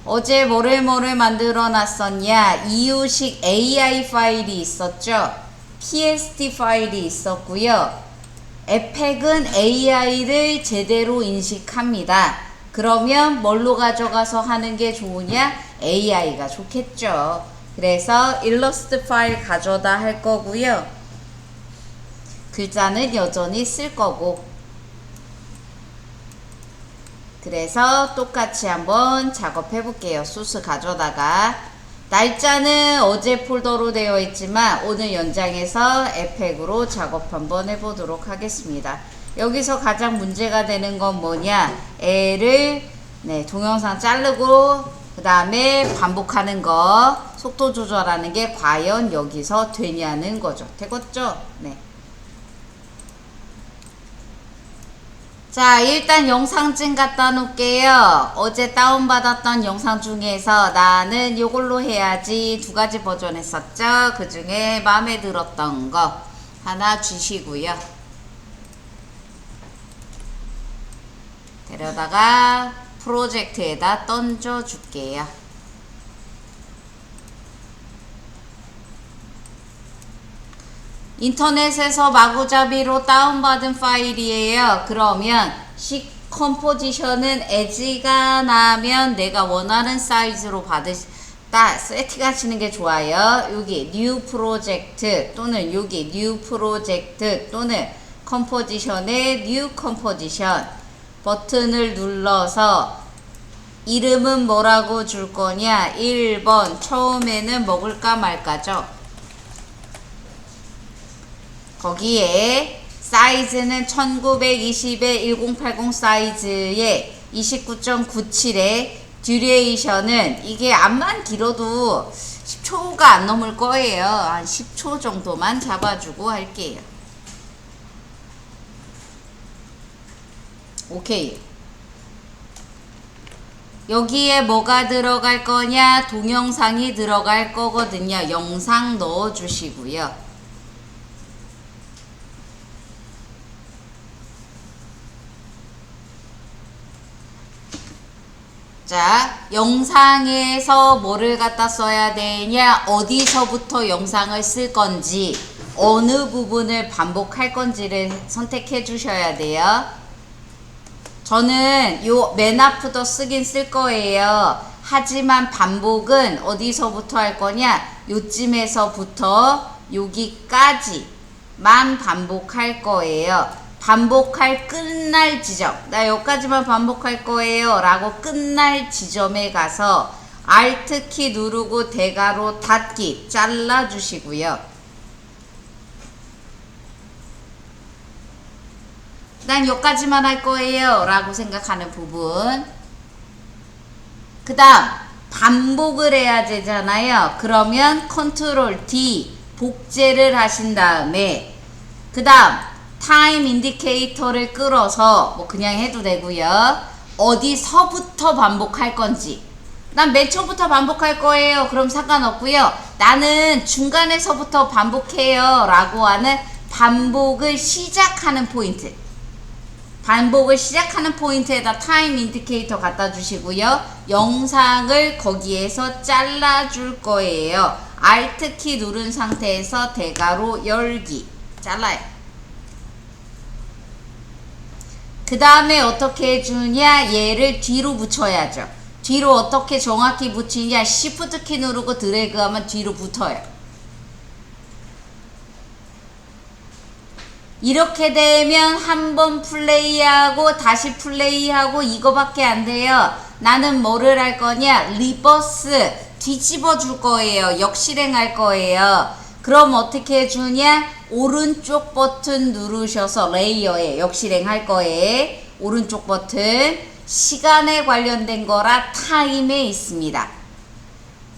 어제 뭐를 만들어 놨었냐? 이유식 AI 파일이 있었죠. PST 파일이 있었고요. 에펙은 AI를 제대로 인식합니다. 그러면 뭘로 가져가서 하는 게 좋으냐? AI가 좋겠죠. 그래서 일러스트 파일 가져다 할 거고요. 글자는 여전히 쓸 거고. 그래서 똑같이 한번 작업해 볼게요. 소스 가져다가 날짜는 어제 폴더로 되어 있지만 오늘 연장해서 에펙으로 작업 한번 해보도록 하겠습니다. 여기서 가장 문제가 되는 건 뭐냐? 애를 동영상 자르고 그 다음에 반복하는 거 속도 조절하는 게 과연 여기서 되냐는 거죠. 되겠죠? 네. 자, 일단 영상증 갖다 놓을게요. 어제 다운받았던 영상 중에서 나는 요걸로 해야지 두 가지 버전 했었죠. 그 중에 마음에 들었던 거 하나 주시고요. 데려다가 프로젝트에다 던져 줄게요. 인터넷에서 마구잡이로 다운받은 파일이에요. 그러면 컴포지션은 에지가 나면 내가 원하는 사이즈로 세팅하시는 게 좋아요. 여기 뉴 프로젝트 또는 여기 뉴 프로젝트 또는 컴포지션의 뉴 컴포지션 버튼을 눌러서 이름은 뭐라고 줄 거냐? 1번 처음에는 먹을까 말까죠. 거기에 사이즈는 1920에 1080 사이즈에 29.97에 듀레이션은 이게 암만 길어도 10초가 안 넘을 거예요. 한 10초 정도만 잡아주고 할게요. 오케이. 여기에 뭐가 들어갈 거냐? 동영상이 들어갈 거거든요. 영상 넣어주시고요. 자, 영상에서 뭐를 갖다 써야 되냐? 어디서부터 영상을 쓸 건지, 어느 부분을 반복할 건지를 선택해 주셔야 돼요. 저는 요 맨 앞부터 쓰긴 쓸 거예요. 하지만 반복은 어디서부터 할 거냐? 요쯤에서부터 여기까지만 반복할 거예요. 반복할 끝날 지점, 나 여기까지만 반복할 거예요 라고 끝날 지점에 가서 Alt키 누르고 대괄호 닫기 잘라 주시고요. 난 여기까지만 할 거예요 라고 생각하는 부분, 그 다음 반복을 해야 되잖아요. 그러면 컨트롤 D 복제를 하신 다음에 그 다음 타임 인디케이터를 끌어서 뭐 그냥 해도 되고요. 어디서부터 반복할 건지, 난 맨 처음부터 반복할 거예요 그럼 상관없고요. 나는 중간에서부터 반복해요 라고 하는 반복을 시작하는 포인트, 반복을 시작하는 포인트에다 타임 인디케이터 갖다 주시고요. 영상을 거기에서 잘라 줄 거예요. Alt키 누른 상태에서 대괄호 열기 잘라요. 그 다음에 어떻게 해주냐? 얘를 뒤로 붙여야죠. 뒤로 어떻게 정확히 붙이냐? Shift 키 누르고 드래그하면 뒤로 붙어요. 이렇게 되면 한번 플레이하고 다시 플레이하고 이거밖에 안 돼요. 나는 뭐를 할 거냐? 리버스 뒤집어 줄 거예요. 역실행할 거예요. 그럼 어떻게 해주냐? 오른쪽 버튼 누르셔서 레이어에 역실행 할 거예요. 오른쪽 버튼, 시간에 관련된 거라 타임에 있습니다.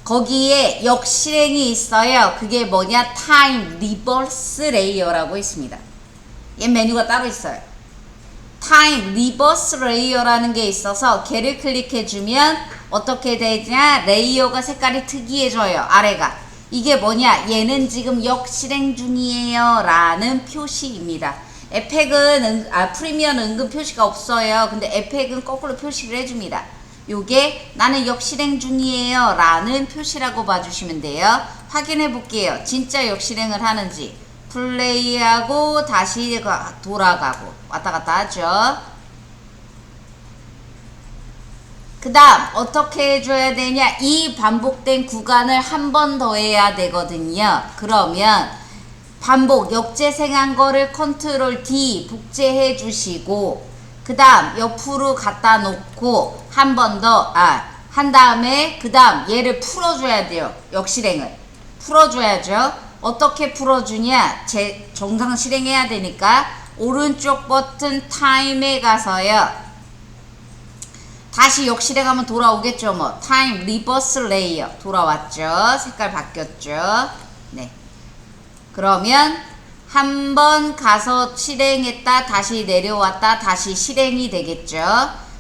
거기에 역실행이 있어요. 그게 뭐냐? 타임 리버스 레이어라고 있습니다. 얘 메뉴가 따로 있어요. 타임 리버스 레이어라는 게 있어서 걔를 클릭해주면 어떻게 되냐? 레이어가 색깔이 특이해져요. 아래가. 이게 뭐냐? 얘는 지금 역실행 중이에요 라는 표시입니다. 에펙은 프리미어는 은근 표시가 없어요. 근데 에펙은 거꾸로 표시를 해줍니다. 요게 나는 역실행 중이에요 라는 표시라고 봐주시면 돼요. 확인해 볼게요. 진짜 역실행을 하는지. 플레이하고 다시 돌아가고 왔다 갔다 하죠. 그 다음 어떻게 해줘야 되냐, 이 반복된 구간을 한 번 더 해야 되거든요. 그러면 반복 역재생한 거를 컨트롤 D 복제해 주시고 그 다음 옆으로 갖다 놓고 한 번 더 한 다음에 그 다음 얘를 풀어줘야 돼요. 역실행을 풀어줘야죠. 어떻게 풀어주냐, 정상 실행해야 되니까 오른쪽 버튼 타임에 가서요, 다시 역실행하면 돌아오겠죠. 뭐 타임 리버스 레이어 돌아왔죠. 색깔 바뀌었죠. 네. 그러면 한 번 가서 실행했다 다시 내려왔다 다시 실행이 되겠죠.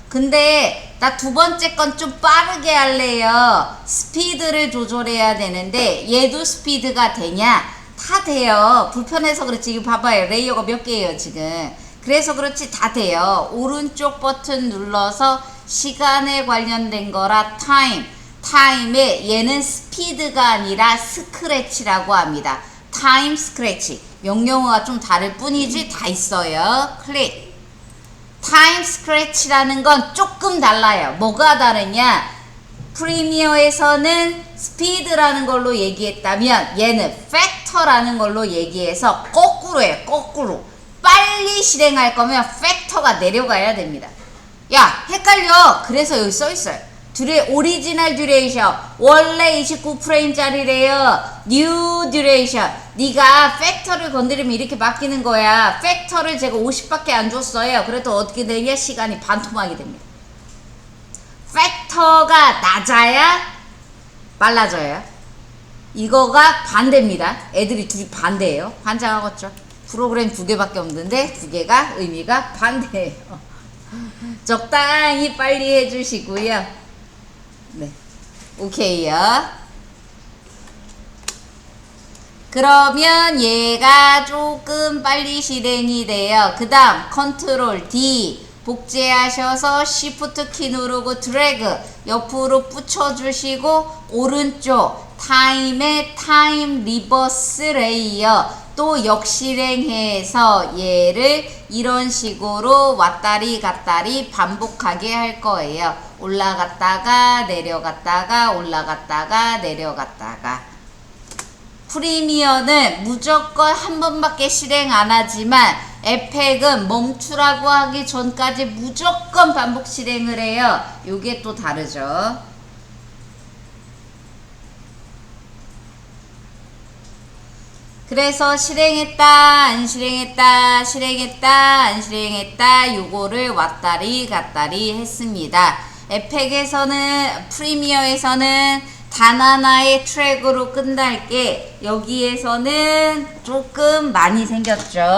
근데 나 두 번째 건 좀 빠르게 할래요. 스피드를 조절해야 되는데 얘도 스피드가 되냐? 다 돼요. 불편해서 그렇지. 이거 봐봐요. 레이어가 몇 개예요 지금. 그래서 그렇지 다 돼요. 오른쪽 버튼 눌러서 시간에 관련된 거라 타임에 얘는 스피드가 아니라 스크래치라고 합니다. 타임 스크래치. 명령어가 좀 다를 뿐이지 다 있어요. 클릭. 타임 스크래치라는 건 조금 달라요. 뭐가 다르냐? 프리미어에서는 스피드라는 걸로 얘기했다면 얘는 팩터라는 걸로 얘기해서 거꾸로 해요. 거꾸로. 빨리 실행할 거면 팩터가 내려가야 됩니다. 야 헷갈려. 그래서 여기 써있어요. 오리지널 듀레이션 원래 29프레임짜리래요. 뉴 듀레이션. 네가 팩터를 건드리면 이렇게 바뀌는 거야. 팩터를 제가 50밖에 안 줬어요. 그래도 어떻게 되냐, 시간이 반토막이 됩니다. 팩터가 낮아야 빨라져요. 이거가 반대입니다. 애들이 둘이 반대예요. 환장하겠죠. 프로그램 2개밖에 없는데 2개가 의미가 반대예요. 적당히 빨리 해주시고요. 네, 오케이요. 그러면 얘가 조금 빨리 실행이 돼요. 그 다음 컨트롤 D 복제하셔서 Shift 키 누르고 드래그 옆으로 붙여주시고 오른쪽 타임에 타임 리버스 레이어 또 역실행해서 얘를 이런 식으로 왔다리 갔다리 반복하게 할 거예요. 올라갔다가 내려갔다가 올라갔다가 내려갔다가. 프리미어는 무조건 한 번밖에 실행 안 하지만 에펙은 멈추라고 하기 전까지 무조건 반복 실행을 해요. 요게 또 다르죠. 그래서 실행했다 안 실행했다 실행했다 안 실행했다 요거를 왔다리 갔다리 했습니다. 에펙에서는 프리미어에서는 단 하나의 트랙으로 끝날 게 여기에서는 조금 많이 생겼죠.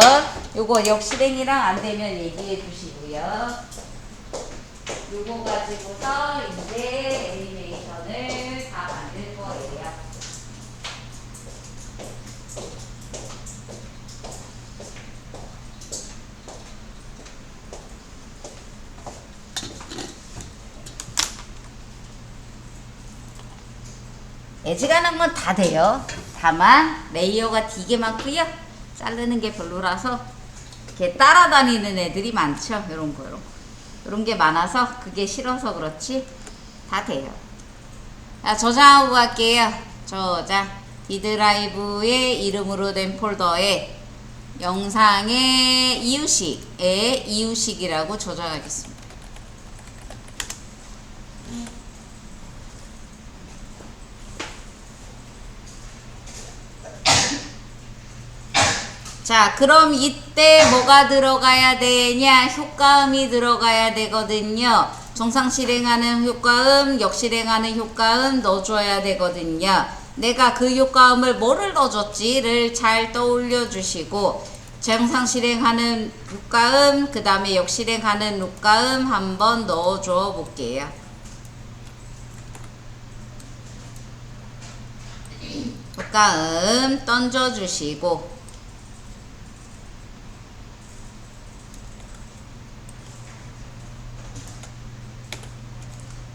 요거 역실행이랑 안 되면 얘기해 주시고요. 요거 가지고서 이제 애니메이션을 다 만들 거예요. 애지간한 건 다 돼요. 다만 레이어가 되게 많고요. 자르는 게 별로라서 이렇게 따라다니는 애들이 많죠. 요런 거 요런 게 많아서 그게 싫어서 그렇지 다 돼요. 자, 저장하고 갈게요. 저장. D 드라이브의 이름으로 된 폴더에 영상의 이유식이라고 저장하겠습니다. 자, 그럼 이때 뭐가 들어가야 되냐? 효과음이 들어가야 되거든요. 정상 실행하는 효과음, 역실행하는 효과음 넣어줘야 되거든요. 내가 그 효과음을 뭐를 넣어줬지를 잘 떠올려 주시고 정상 실행하는 효과음, 그 다음에 역실행하는 효과음 한번 넣어줘 볼게요. 효과음 던져주시고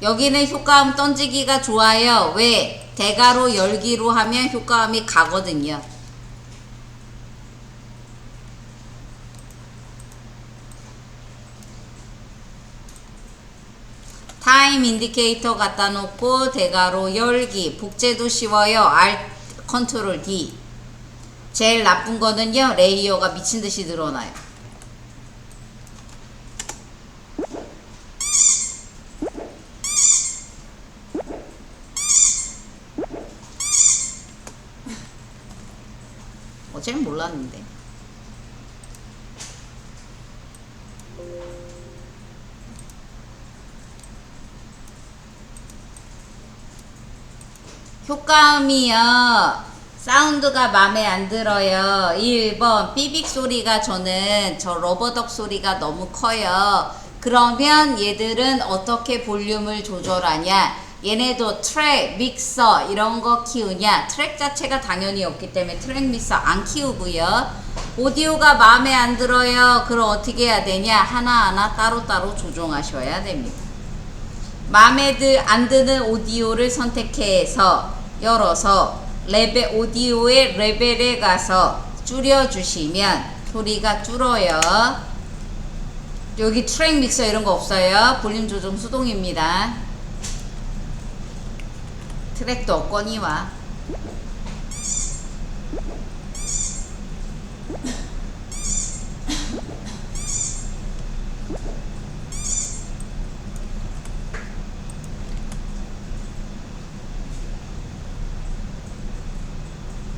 여기는 효과음 던지기가 좋아요. 왜? 대가로 열기로 하면 효과음이 가거든요. 타임 인디케이터 갖다 놓고 대가로 열기. 복제도 쉬워요. Alt 컨트롤 D. 제일 나쁜 거는요, 레이어가 미친 듯이 늘어나요. 어제는 몰랐는데. 효과음이요, 사운드가 마음에 안 들어요. 1번 삐빅 소리가 저는 저 러버덕 소리가 너무 커요. 그러면 얘들은 어떻게 볼륨을 조절하냐? 얘네도 트랙, 믹서 이런 거 키우냐? 트랙 자체가 당연히 없기 때문에 트랙 믹서 안 키우고요. 오디오가 마음에 안 들어요. 그럼 어떻게 해야 되냐? 하나하나 따로따로 조정하셔야 됩니다. 마음에 안 드는 오디오를 선택해서 열어서 레벨, 오디오의 레벨에 가서 줄여주시면 소리가 줄어요. 여기 트랙 믹서 이런 거 없어요. 볼륨 조정 수동입니다. 트랙도 없거니와.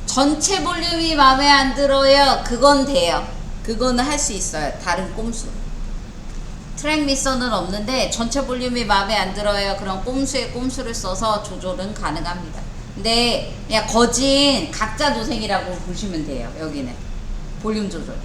전체 볼륨이 마음에 안 들어요. 그건 돼요. 그거는 할 수 있어요. 다른 꼼수. 트랙 믹서는 없는데 전체 볼륨이 마음에 안 들어요. 그런 꼼수에 꼼수를 써서 조절은 가능합니다. 근데 그냥 거진 각자 도생이라고 보시면 돼요. 여기는 볼륨 조절.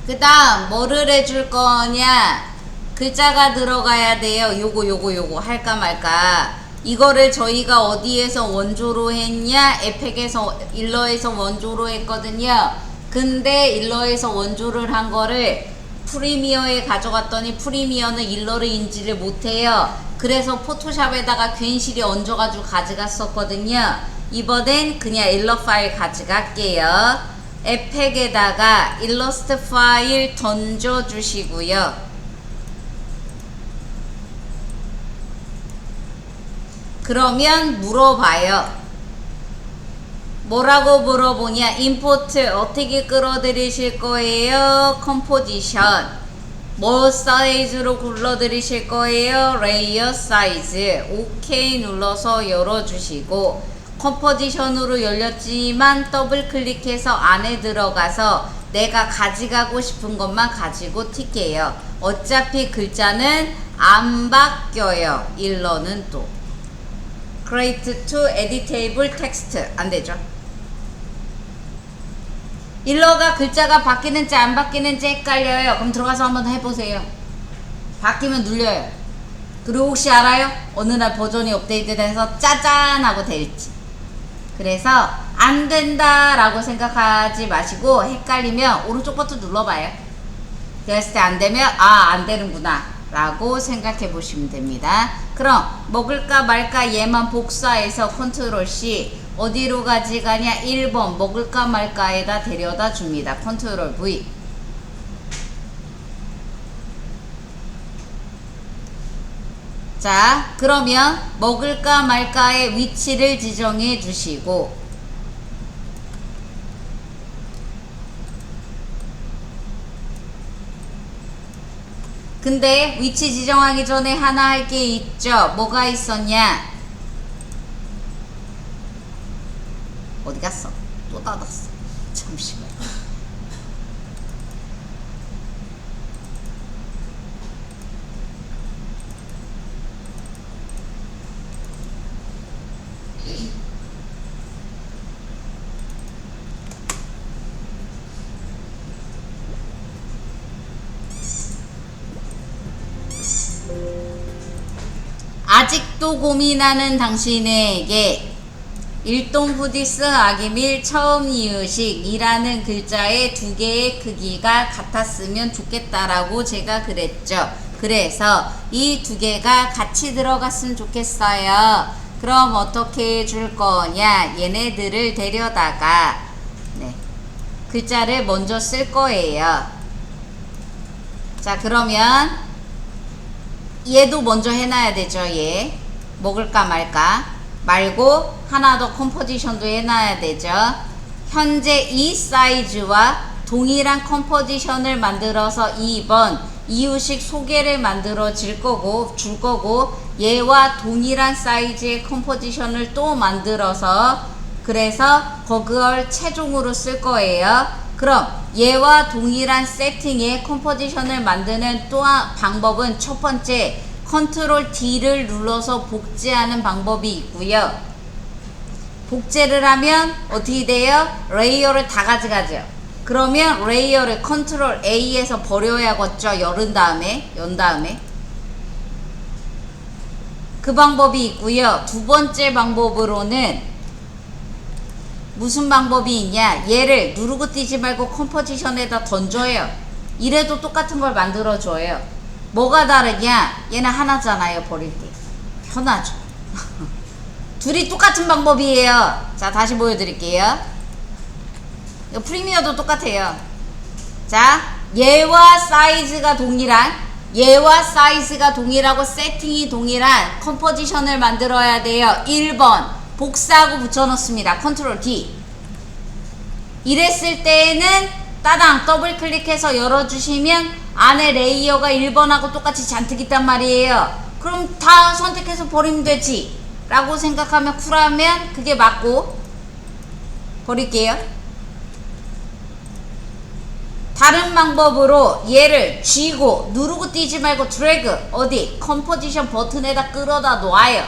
그 다음 뭐를 해줄 거냐? 글자가 들어가야 돼요. 요거 할까 말까. 이거를 저희가 어디에서 원조로 했냐? 에펙에서, 일러에서 원조로 했거든요. 근데 일러에서 원조를 한 거를 프리미어에 가져갔더니 프리미어는 일러를 인지를 못해요. 그래서 포토샵에다가 괜시리 얹어가지고 가져갔었거든요. 이번엔 그냥 일러 파일 가져갈게요. 에펙에다가 일러스트 파일 던져주시고요. 그러면 물어봐요. 뭐라고 물어보냐? 임포트 어떻게 끌어들이실 거예요? 컴포지션 뭐 사이즈로 굴러들이실 거예요? 레이어 사이즈. 오케이 눌러서 열어주시고, 컴포지션으로 열렸지만 더블 클릭해서 안에 들어가서 내가 가져가고 싶은 것만 가지고 튈게요. 어차피 글자는 안 바뀌어요. 일러는 또 Create to Editable Text 안 되죠. 일러가 글자가 바뀌는지 안 바뀌는지 헷갈려요. 그럼 들어가서 한번 해보세요. 바뀌면 눌려요. 그리고 혹시 알아요? 어느 날 버전이 업데이트돼서 짜잔 하고 될지. 그래서 안 된다 라고 생각하지 마시고, 헷갈리면 오른쪽 버튼 눌러봐요. 됐을 때 안 되면 안 되는구나 라고 생각해 보시면 됩니다. 그럼 먹을까 말까 얘만 복사해서 컨트롤 C. 어디로 가져가냐? 1번 먹을까 말까에다 데려다 줍니다. 컨트롤 V. 자, 그러면 먹을까 말까의 위치를 지정해 주시고, 근데 위치 지정하기 전에 하나 할 게 있죠. 뭐가 있었냐? 어디 갔어? 또 닫았어. 잠시만. 아직도 고민하는 당신에게 일동 후디스 아기밀 처음 이유식이라는 글자의 두 개의 크기가 같았으면 좋겠다라고 제가 그랬죠. 그래서 이 두 개가 같이 들어갔으면 좋겠어요. 그럼 어떻게 해줄 거냐? 얘네들을 데려다가 글자를 먼저 쓸 거예요. 자, 그러면 얘도 먼저 해놔야 되죠. 얘 먹을까 말까 말고 하나 더 컴포지션도 해놔야 되죠. 현재 이 사이즈와 동일한 컴포지션을 만들어서 2번 이유식 소개를 만들어 줄 거고 얘와 동일한 사이즈의 컴포지션을 또 만들어서 그래서 그걸 최종으로 쓸 거예요. 그럼 얘와 동일한 세팅의 컴포지션을 만드는 또한 방법은 첫 번째 컨트롤 D를 눌러서 복제하는 방법이 있고요. 복제를 하면 어떻게 돼요? 레이어를 다 가져가죠. 그러면 레이어를 컨트롤 A에서 버려야겠죠. 연 다음에 그 방법이 있고요. 두 번째 방법으로는 무슨 방법이 있냐? 얘를 누르고 뛰지 말고 컴포지션에다 던져요. 이래도 똑같은 걸 만들어줘요. 뭐가 다르냐? 얘는 하나잖아요. 버릴 때 편하죠. 둘이 똑같은 방법이에요. 자, 다시 보여드릴게요. 프리미어도 똑같아요. 자, 얘와 사이즈가 동일하고 세팅이 동일한 컴포지션을 만들어야 돼요. 1번 복사하고 붙여넣습니다. 컨트롤 D. 이랬을 때에는 따당 더블 클릭해서 열어주시면 안에 레이어가 1번하고 똑같이 잔뜩 있단 말이에요. 그럼 다 선택해서 버리면 되지 라고 생각하면 쿨하면 그게 맞고 버릴게요. 다른 방법으로 얘를 쥐고 누르고 뛰지 말고 드래그 어디 컴포지션 버튼에다 끌어다 놓아요.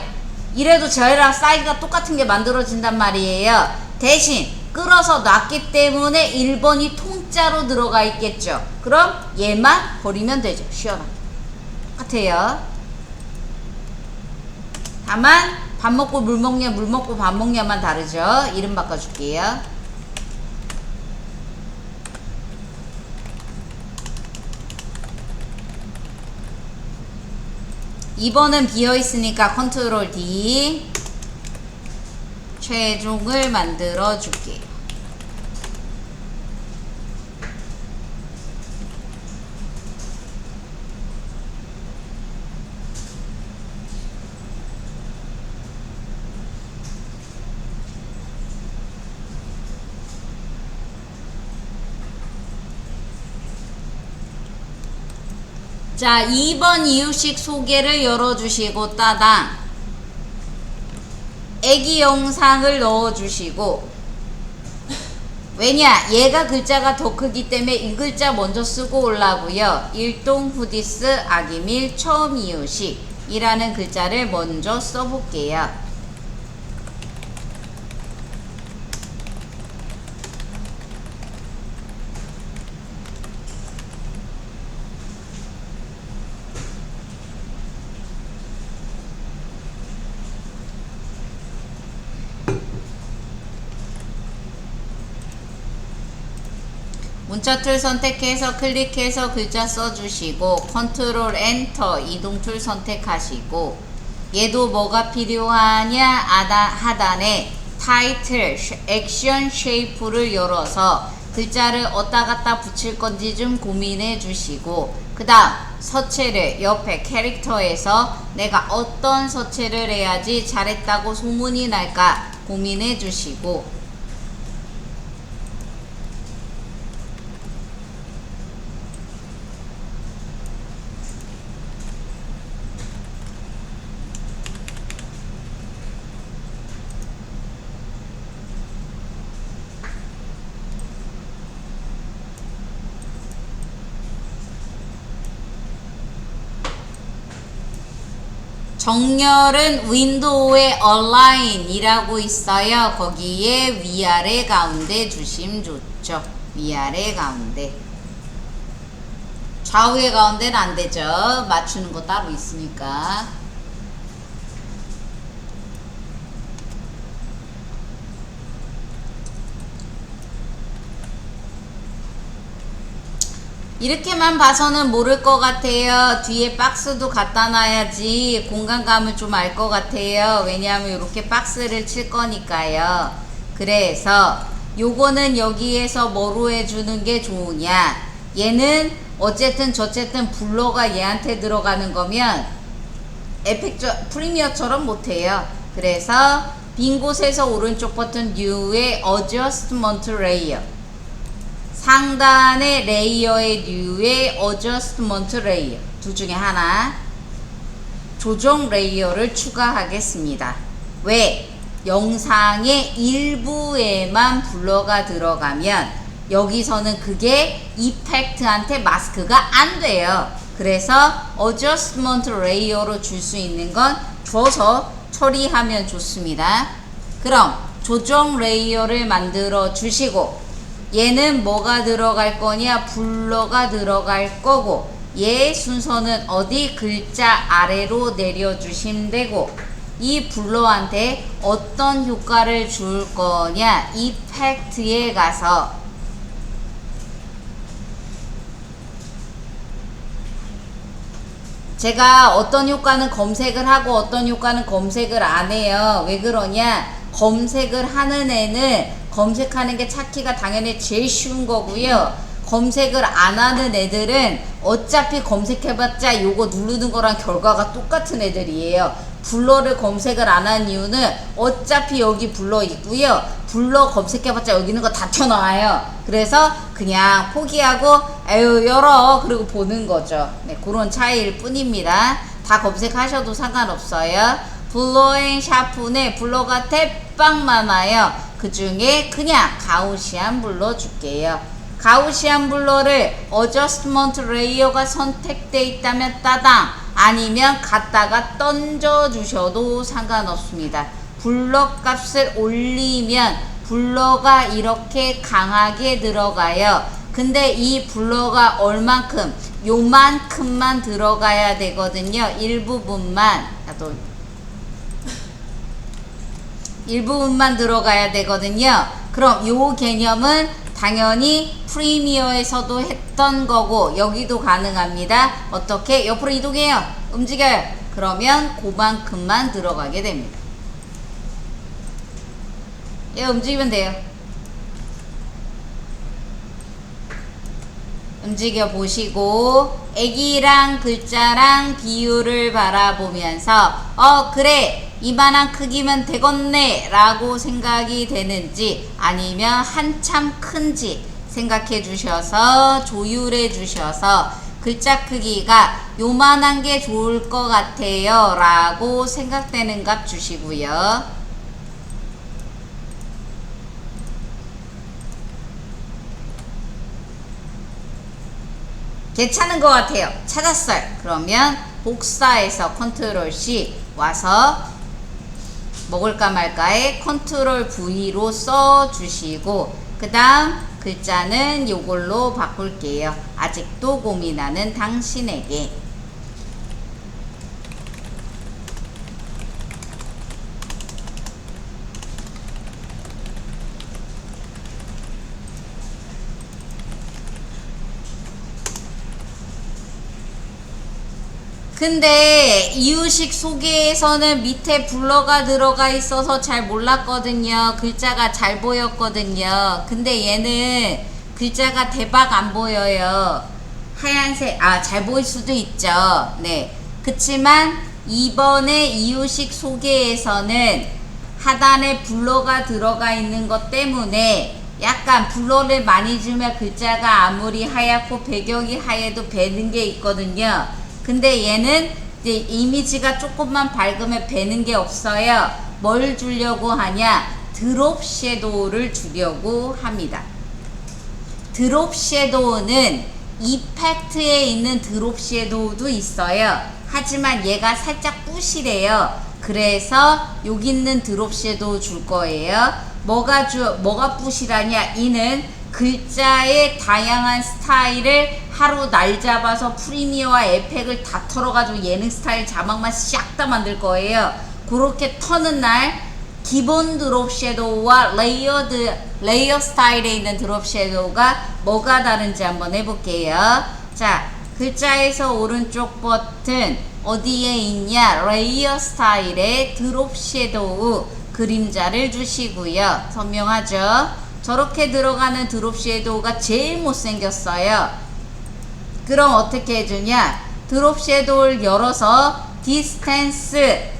이래도 저희랑 사이즈가 똑같은 게 만들어진단 말이에요. 대신 끌어서 놨기 때문에 1번이 통짜로 들어가 있겠죠. 그럼 얘만 버리면 되죠. 시원하게 똑같아요. 다만 밥 먹고 물 먹냐 물 먹고 밥 먹냐만 다르죠. 이름 바꿔줄게요. 2번은 비어있으니까 컨트롤 D. 최종을 만들어 줄게요. 자, 2번 이유식 소개를 열어주시고 따당 애기 영상을 넣어주시고 왜냐? 얘가 글자가 더 크기 때문에 이 글자 먼저 쓰고 올라고요. 일동 후디스 아기밀 처음 이유식 이라는 글자를 먼저 써볼게요. 문자 툴 선택해서 클릭해서 글자 써주시고 컨트롤 엔터 이동 툴 선택하시고 얘도 뭐가 필요하냐 하단에 타이틀 액션 쉐이프를 열어서 글자를 어디다 갖다 붙일 건지 좀 고민해 주시고 그 다음 서체를 옆에 캐릭터에서 내가 어떤 서체를 해야지 잘했다고 소문이 날까 고민해 주시고 정렬은 윈도우에 align 이라고 있어요. 거기에 위아래 가운데 주시면 좋죠. 위아래 가운데. 좌우의 가운데는 안 되죠. 맞추는 거 따로 있으니까. 이렇게만 봐서는 모를 것 같아요. 뒤에 박스도 갖다 놔야지 공간감을 좀 알 것 같아요. 왜냐하면 이렇게 박스를 칠 거니까요. 그래서 요거는 여기에서 뭐로 해주는 게 좋으냐, 얘는 어쨌든 저쨌든 블러가 얘한테 들어가는 거면 에펙트 프리미어처럼 못해요. 그래서 빈 곳에서 오른쪽 버튼 New의 Adjustment Layer, 상단의 레이어의 New의 Adjustment Layer 둘 중에 하나 조정 레이어를 추가하겠습니다. 왜? 영상의 일부에만 블러가 들어가면 여기서는 그게 이펙트한테 마스크가 안 돼요. 그래서 어저스먼트 레이어로 줄 수 있는 건 줘서 처리하면 좋습니다. 그럼 조정 레이어를 만들어 주시고, 얘는 뭐가 들어갈 거냐, 블러가 들어갈 거고, 얘 순서는 어디 글자 아래로 내려주시면 되고, 이 블러한테 어떤 효과를 줄 거냐, 이펙트에 가서 제가 어떤 효과는 검색을 하고 어떤 효과는 검색을 안 해요. 왜 그러냐, 검색을 하는 애는 검색하는 게 찾기가 당연히 제일 쉬운 거고요. 검색을 안 하는 애들은 어차피 검색해봤자 요거 누르는 거랑 결과가 똑같은 애들이에요. 블러를 검색을 안 한 이유는 어차피 여기 블러 있고요. 블러 검색해봤자 여기 있는 거 다 튀어나와요. 그래서 그냥 포기하고 에휴 열어 그리고 보는 거죠. 네, 그런 차이일 뿐입니다. 다 검색하셔도 상관없어요. 블러 앤 샤프네 블러가 대빵 많아요. 그 중에 그냥 가우시안 블러 줄게요. 가우시안 블러를 어저스트먼트 레이어가 선택돼 있다면 따당, 아니면 갖다가 던져 주셔도 상관없습니다. 블러 값을 올리면 블러가 이렇게 강하게 들어가요. 근데 이 블러가 얼만큼, 요만큼만 들어가야 되거든요. 일부분만 들어가야 되거든요. 그럼 요 개념은 당연히 프리미어에서도 했던 거고 여기도 가능합니다. 어떻게? 옆으로 이동해요. 움직여요. 그러면 그만큼만 들어가게 됩니다. 얘 움직이면 돼요. 움직여 보시고 애기랑 글자랑 비율을 바라보면서 그래 이만한 크기면 되겠네 라고 생각이 되는지, 아니면 한참 큰지 생각해 주셔서 조율해 주셔서 글자 크기가 요만한 게 좋을 것 같아요 라고 생각되는 값 주시고요. 괜찮은 것 같아요. 찾았어요. 그러면 복사해서 컨트롤 C 와서 먹을까 말까에 컨트롤 V로 써주시고, 그 다음 글자는 요걸로 바꿀게요. 아직도 고민하는 당신에게. 근데 이유식 소개에서는 밑에 블러가 들어가 있어서 잘 몰랐거든요. 글자가 잘 보였거든요. 근데 얘는 글자가 대박 안 보여요. 하얀색, 잘 보일 수도 있죠. 네. 그치만 이번에 이유식 소개에서는 하단에 블러가 들어가 있는 것 때문에 약간 블러를 많이 주면 글자가 아무리 하얗고 배경이 하얘도 배는 게 있거든요. 근데 얘는 이제 이미지가 조금만 밝으면 배는 게 없어요. 뭘 주려고 하냐? 드롭 섀도우를 주려고 합니다. 드롭 섀도우는 이펙트에 있는 드롭 섀도우도 있어요. 하지만 얘가 살짝 뿌시래요. 그래서 여기 있는 드롭 섀도우 줄 거예요. 뭐가 뿌시라냐? 이는 글자의 다양한 스타일을 하루 날 잡아서 프리미어와 에펙을 다 털어가지고 예능 스타일 자막만 싹 다 만들 거예요. 그렇게 터는 날 기본 드롭 섀도우와 레이어 스타일에 있는 드롭 섀도우가 뭐가 다른지 한번 해볼게요. 자, 글자에서 오른쪽 버튼 어디에 있냐? 레이어 스타일의 드롭 섀도우 그림자를 주시고요. 선명하죠? 저렇게 들어가는 드롭 섀도우가 제일 못생겼어요. 그럼 어떻게 해주냐? 드롭 섀도우를 열어서 디스텐스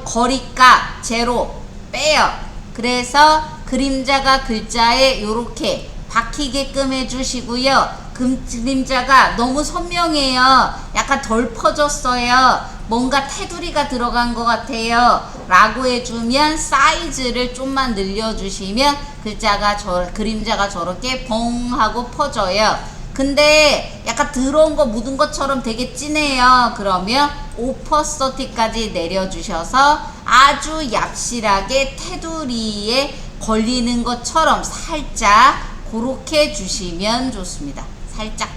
거리가 제로 빼요. 그래서 그림자가 글자에 요렇게 박히게끔 해주시고요. 그림자가 너무 선명해요. 약간 덜 퍼졌어요. 뭔가 테두리가 들어간 것 같아요. 라고 해주면 사이즈를 좀만 늘려주시면 그림자가 저렇게 봉 하고 퍼져요. 근데 약간 들어온 거 묻은 것처럼 되게 진해요. 그러면 오퍼서티까지 내려주셔서 아주 얍실하게 테두리에 걸리는 것처럼 살짝 그렇게 주시면 좋습니다. 살짝.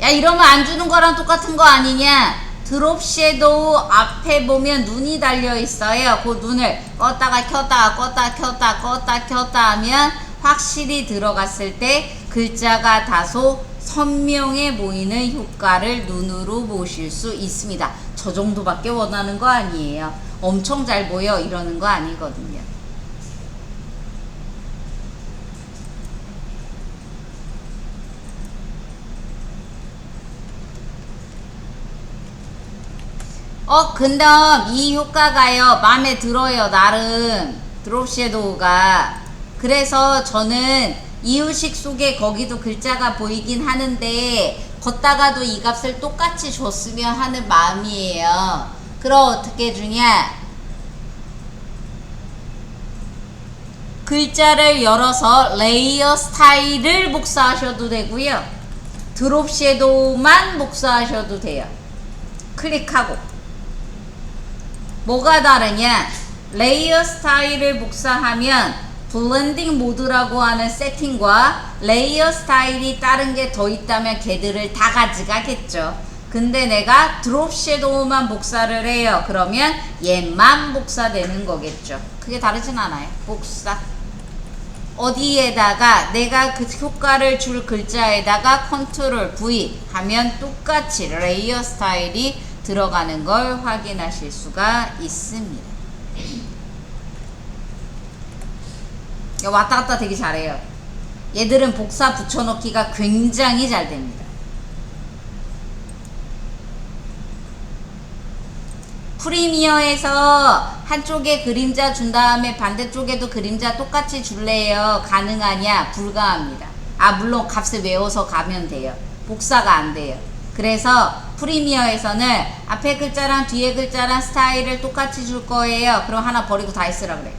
야, 이러면 안 주는 거랑 똑같은 거 아니냐? 드롭 섀도우 앞에 보면 눈이 달려 있어요. 그 눈을 껐다가 켰다 하면 확실히 들어갔을 때 글자가 다소 선명해 보이는 효과를 눈으로 보실 수 있습니다. 저 정도밖에 원하는 거 아니에요. 엄청 잘 보여 이러는 거 아니거든요. 근데 이 효과가요 마음에 들어요. 나름 드롭 섀도우가. 그래서 저는 이유식 속에 거기도 글자가 보이긴 하는데 걷다가도 이 값을 똑같이 줬으면 하는 마음이에요. 그럼 어떻게 주냐? 글자를 열어서 레이어 스타일을 복사하셔도 되고요. 드롭 섀도우만 복사하셔도 돼요. 클릭하고. 뭐가 다르냐? 레이어 스타일을 복사하면 블렌딩 모드라고 하는 세팅과 레이어 스타일이 다른 게 더 있다면 걔들을 다 가져가겠죠. 근데 내가 드롭 섀도우만 복사를 해요. 그러면 얘만 복사되는 거겠죠. 그게 다르진 않아요. 복사. 어디에다가 내가 그 효과를 줄 글자에다가 컨트롤 V 하면 똑같이 레이어 스타일이 들어가는 걸 확인하실 수가 있습니다. 왔다 갔다 되게 잘해요. 얘들은 복사 붙여넣기가 굉장히 잘 됩니다. 프리미어에서 한쪽에 그림자 준 다음에 반대쪽에도 그림자 똑같이 줄래요? 가능하냐? 불가합니다. 물론 값을 외워서 가면 돼요. 복사가 안 돼요. 그래서 프리미어에서는 앞에 글자랑 뒤에 글자랑 스타일을 똑같이 줄 거예요. 그럼 하나 버리고 다 했으라 그래.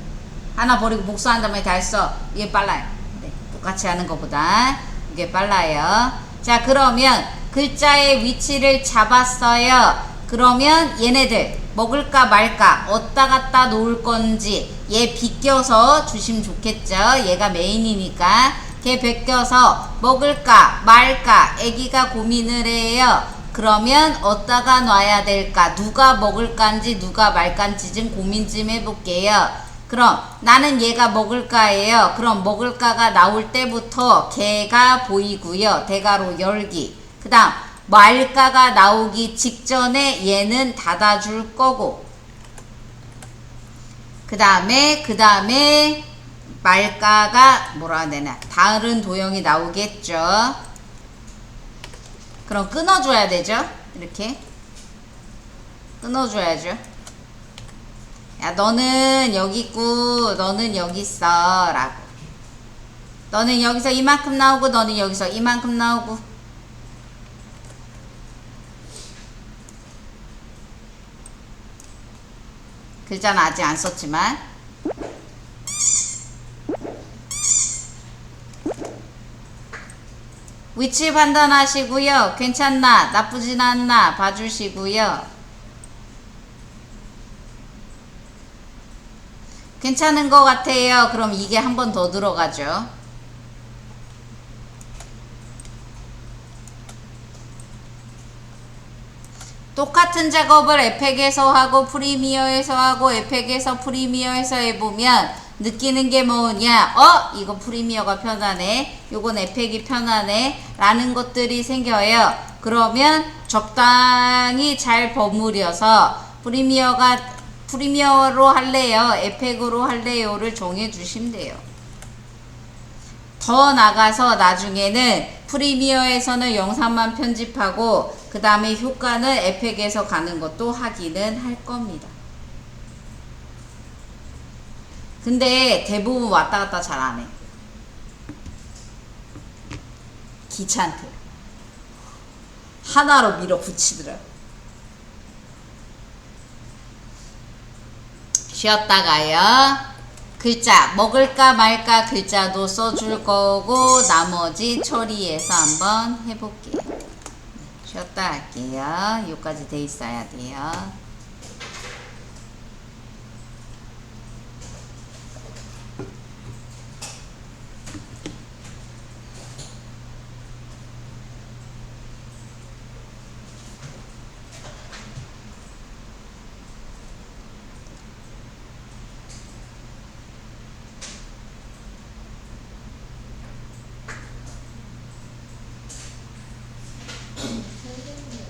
하나 버리고 복사한 다음에 다 했어. 이게 빨라요. 네, 똑같이 하는 것보다 이게 빨라요. 자, 그러면 글자의 위치를 잡았어요. 그러면 얘네들 먹을까 말까 어디다 갖다 놓을 건지 얘 비껴서 주시면 좋겠죠. 얘가 메인이니까 걔 베껴서 먹을까 말까 애기가 고민을 해요. 그러면 어디다가 놔야 될까? 누가 먹을까인지 누가 말까인지 좀 고민 좀 해볼게요. 그럼 나는 얘가 먹을까예요. 그럼 먹을까가 나올 때부터 걔가 보이고요. 대괄호 열기. 그 다음 말까가 나오기 직전에 얘는 닫아줄 거고, 그 다음에 말까가 뭐라 해야 되나 다른 도형이 나오겠죠. 그럼 끊어줘야 되죠. 이렇게 끊어줘야죠. 야, 너는 여기 있고 너는 여기 있어 라고. 너는 여기서 이만큼 나오고 너는 여기서 이만큼 나오고. 글자는 아직 안 썼지만 위치 판단하시고요. 괜찮나 나쁘진 않나 봐주시고요. 괜찮은 것 같아요. 그럼 이게 한 번 더 들어가죠. 똑같은 작업을 에펙에서 하고 프리미어에서 하고 에펙에서 프리미어에서 해보면 느끼는 게 뭐냐? 이거 프리미어가 편하네. 요건 에펙이 편하네. 라는 것들이 생겨요. 그러면 적당히 잘 버무려서 프리미어로 할래요? 에펙으로 할래요?를 정해 주시면 돼요. 더 나가서 나중에는 프리미어에서는 영상만 편집하고 그 다음에 효과는 에펙에서 가는 것도 하기는 할 겁니다. 근데 대부분 왔다 갔다 잘 안 해. 귀찮대. 하나로 밀어붙이더라. 쉬었다가요. 글자 먹을까 말까 글자도 써줄 거고 나머지 처리해서 한번 해볼게요. 쉬었다 할게요. 여기까지 돼 있어야 돼요.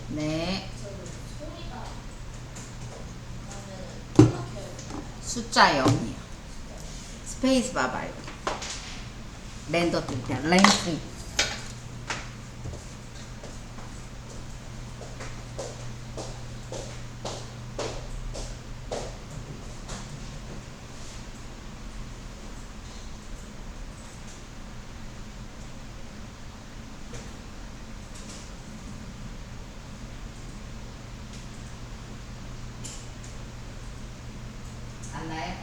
네. 숫자 0이요. 스페이스 바 말고. 렌더 뜰 때, 렌즈. 안 나요?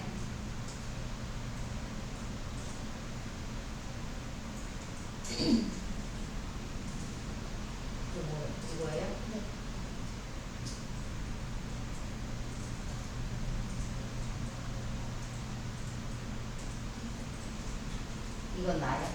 이거예요? 네. 이건 나요?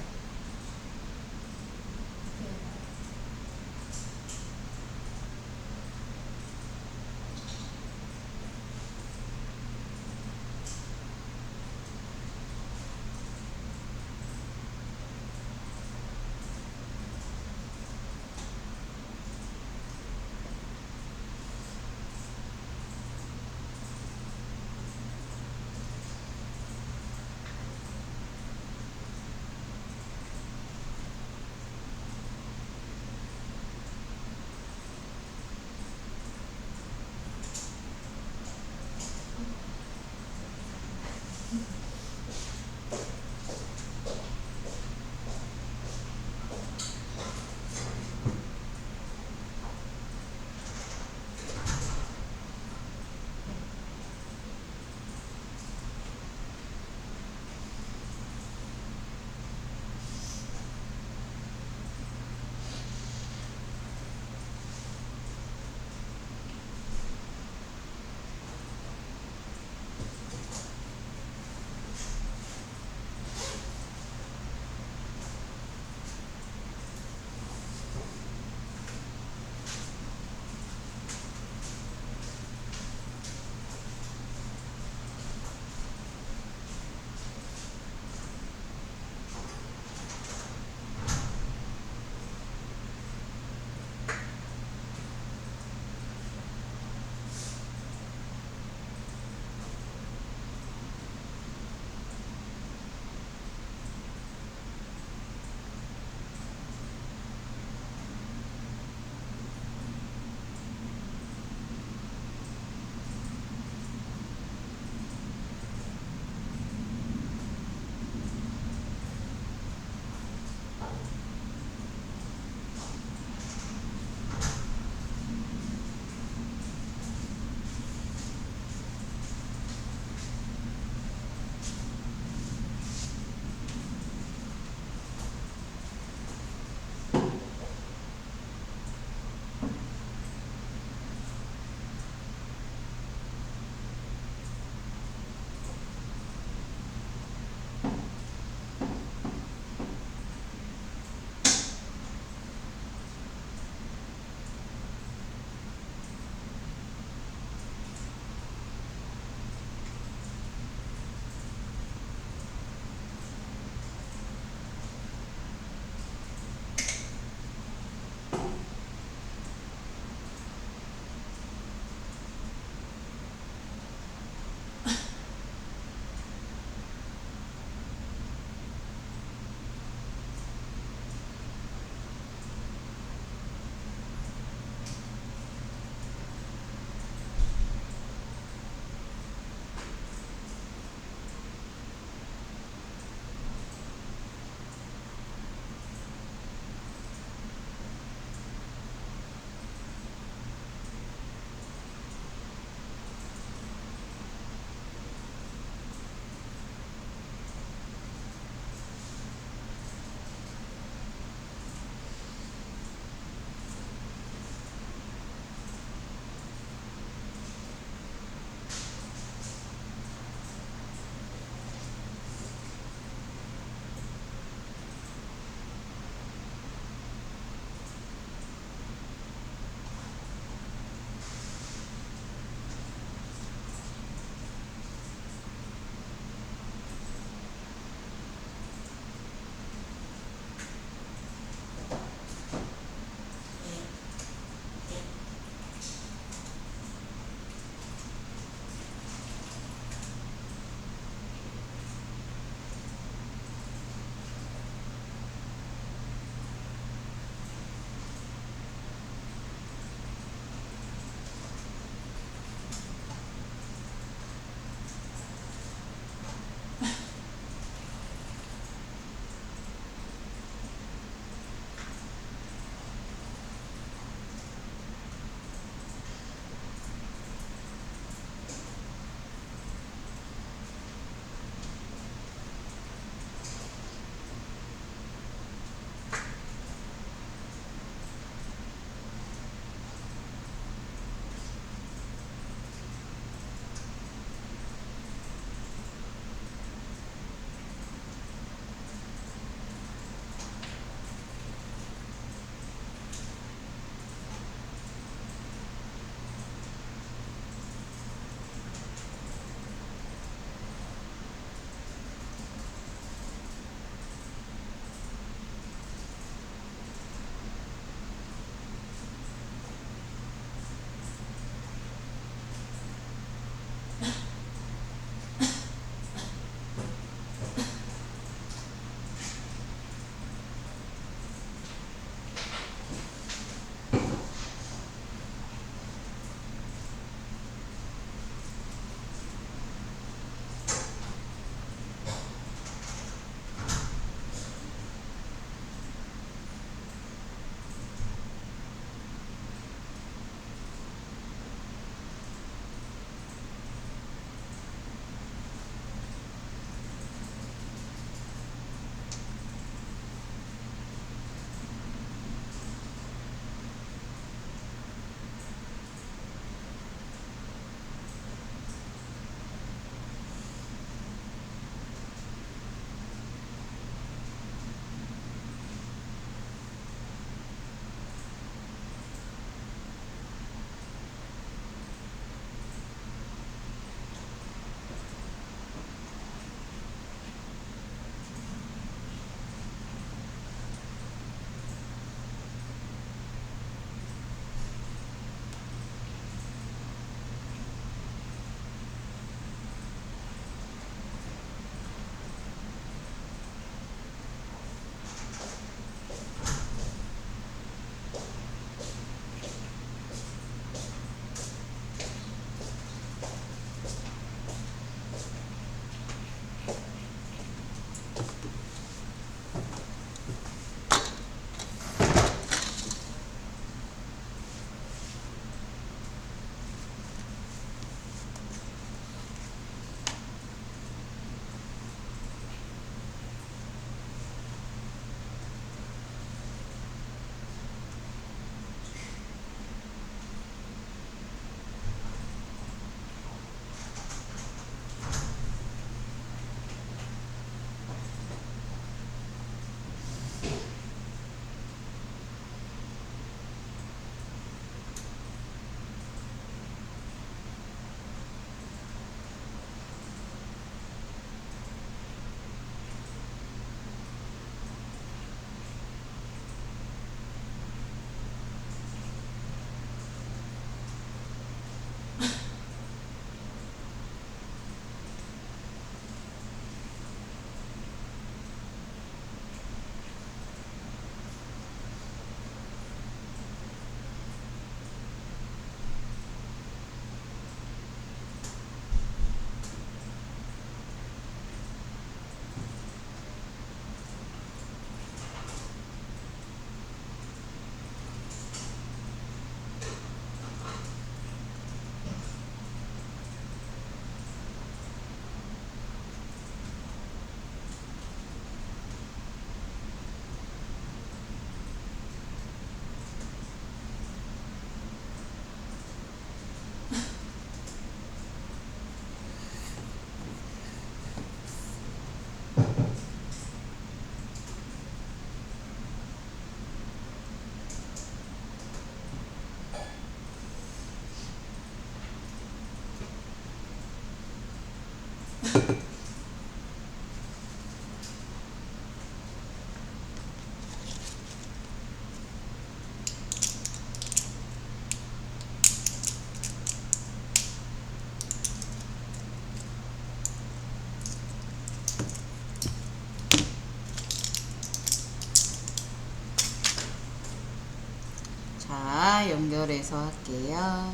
자, 연결해서 할게요.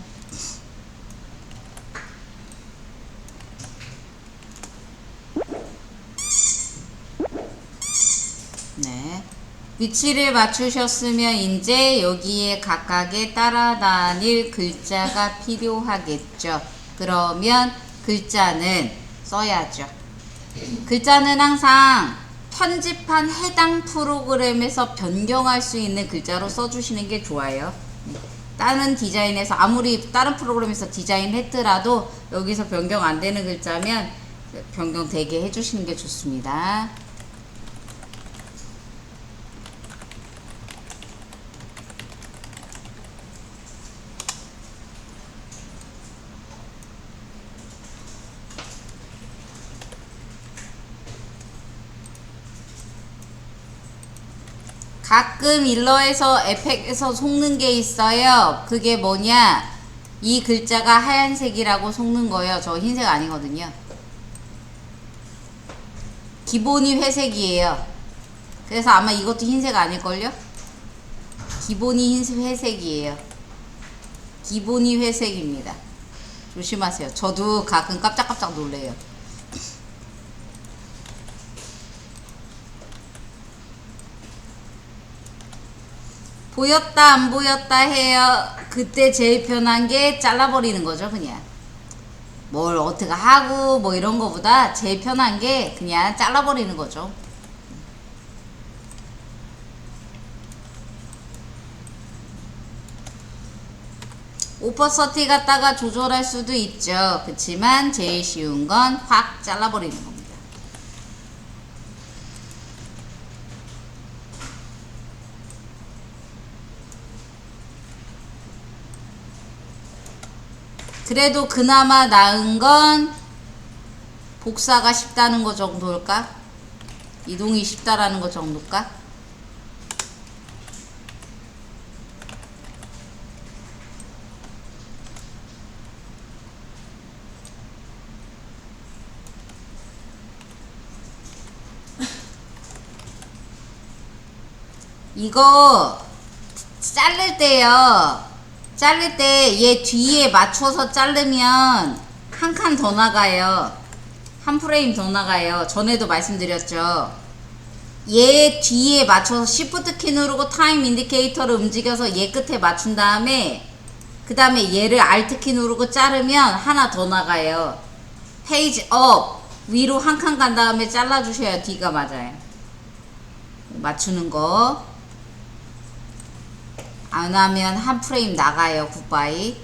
네. 위치를 맞추셨으면 이제 여기에 각각에 따라다닐 글자가 필요하겠죠. 그러면 글자는 써야죠. 글자는 항상 편집한 해당 프로그램에서 변경할 수 있는 글자로 써주시는 게 좋아요. 다른 디자인에서 아무리 다른 프로그램에서 디자인했더라도 여기서 변경 안 되는 글자면 변경되게 해주시는 게 좋습니다. 가끔 일러에서 에펙에서 속는 게 있어요. 그게 뭐냐? 이 글자가 하얀색이라고 속는 거예요. 저 흰색 아니거든요. 기본이 회색이에요. 그래서 아마 이것도 흰색 아닐걸요? 기본이 회색이에요. 기본이 회색입니다. 조심하세요. 저도 가끔 깜짝깜짝 놀래요. 보였다 안 보였다 해요. 그때 제일 편한 게 잘라버리는 거죠. 그냥 뭘 어떻게 하고 뭐 이런 거보다 제일 편한 게 그냥 잘라버리는 거죠. 오퍼서티 갖다가 조절할 수도 있죠. 그치만 제일 쉬운 건 확 잘라버리는 겁니다. 그래도 그나마 나은 건 복사가 쉽다는 거 정도일까? 이동이 쉽다라는 거 정도일까? 이거 자를 때요. 자를 때 얘 뒤에 맞춰서 자르면 한 칸 더 나가요. 한 프레임 더 나가요. 전에도 말씀드렸죠. 얘 뒤에 맞춰서 Shift 키 누르고 타임 인디케이터를 움직여서 얘 끝에 맞춘 다음에 그 다음에 얘를 Alt 키 누르고 자르면 하나 더 나가요. 페이지 업 위로 한 칸 간 다음에 잘라주셔야 뒤가 맞아요. 맞추는 거 안 하면 한 프레임 나가요. 굿바이.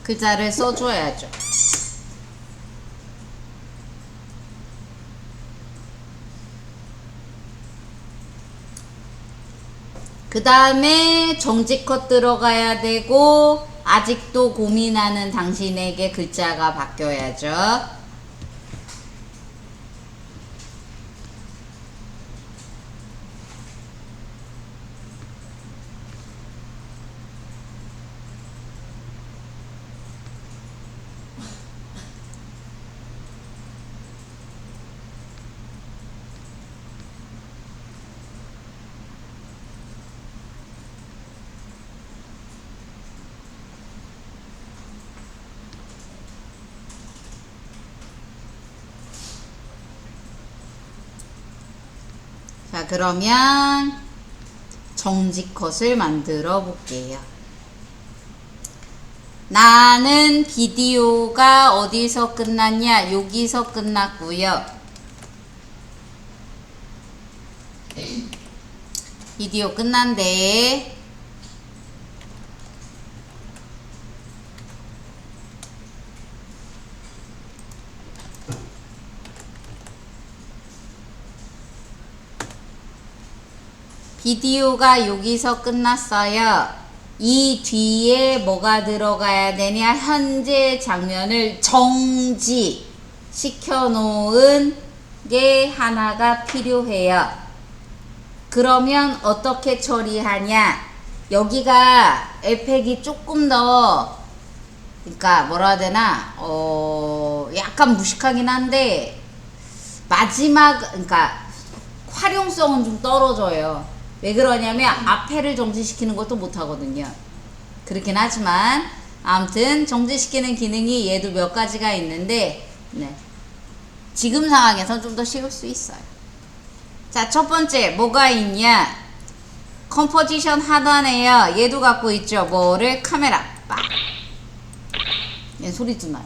글자를 써줘야죠. 그 다음에 정지컷 들어가야 되고 아직도 고민하는 당신에게 글자가 바뀌어야죠. 자, 그러면 정지컷을 만들어 볼게요. 나는 비디오가 어디서 끝났냐? 여기서 끝났고요. 비디오 끝난대. 비디오가 여기서 끝났어요. 이 뒤에 뭐가 들어가야 되냐? 현재 장면을 정지시켜 놓은 게 하나가 필요해요. 그러면 어떻게 처리하냐? 여기가 에펙이 조금 더, 그러니까 뭐라 해야 되나, 약간 무식하긴 한데 마지막, 그러니까 활용성은 좀 떨어져요. 왜 그러냐면 앞에를 정지시키는 것도 못하거든요. 그렇긴 하지만 아무튼 정지시키는 기능이 얘도 몇 가지가 있는데, 네, 지금 상황에선 좀 더 쉬울 수 있어요. 자, 첫 번째 뭐가 있냐? 컴포지션 하단에요. 얘도 갖고 있죠. 뭐를? 카메라. 빡. 얘 소리 좀 나요.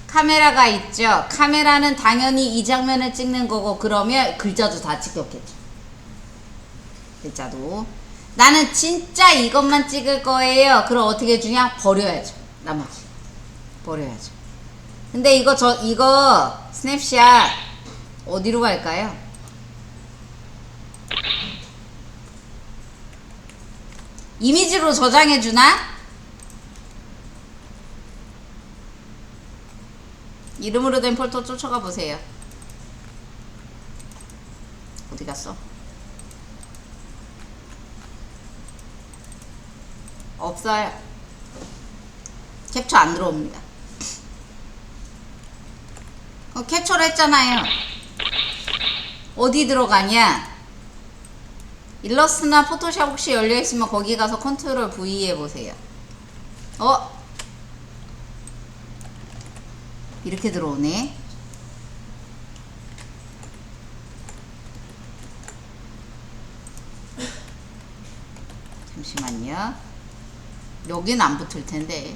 카메라가 있죠. 카메라는 당연히 이 장면을 찍는 거고, 그러면 글자도 다 찍혔겠죠. 글자도. 나는 진짜 이것만 찍을 거예요. 그럼 어떻게 해주냐? 버려야죠. 나머지 버려야죠. 근데 이거 스냅샷 어디로 갈까요? 이미지로 저장해주나? 이름으로 된 폴더 쫓아가 보세요. 어디 갔어? 없어요. 캡처 안 들어옵니다. 캡처를 했잖아요. 어디 들어가냐? 일러스트나 포토샵 혹시 열려있으면 거기 가서 컨트롤 V 해보세요. 이렇게 들어오네. 잠시만요. 여기는 안 붙을 텐데.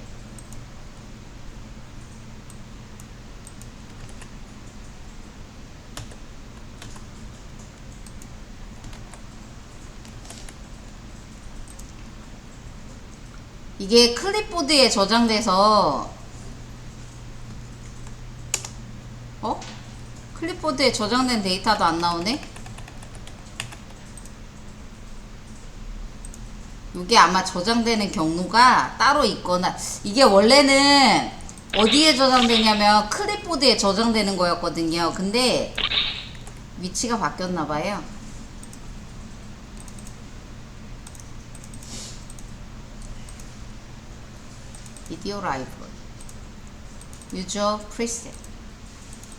이게 클립보드에 저장돼서 클립보드에 저장된 데이터도 안 나오네? 이게 아마 저장되는 경로가 따로 있거나, 이게 원래는 어디에 저장되냐면 클립보드에 저장되는 거였거든요. 근데 위치가 바뀌었나봐요. 비디오 라이브러리, 유저 프리셋,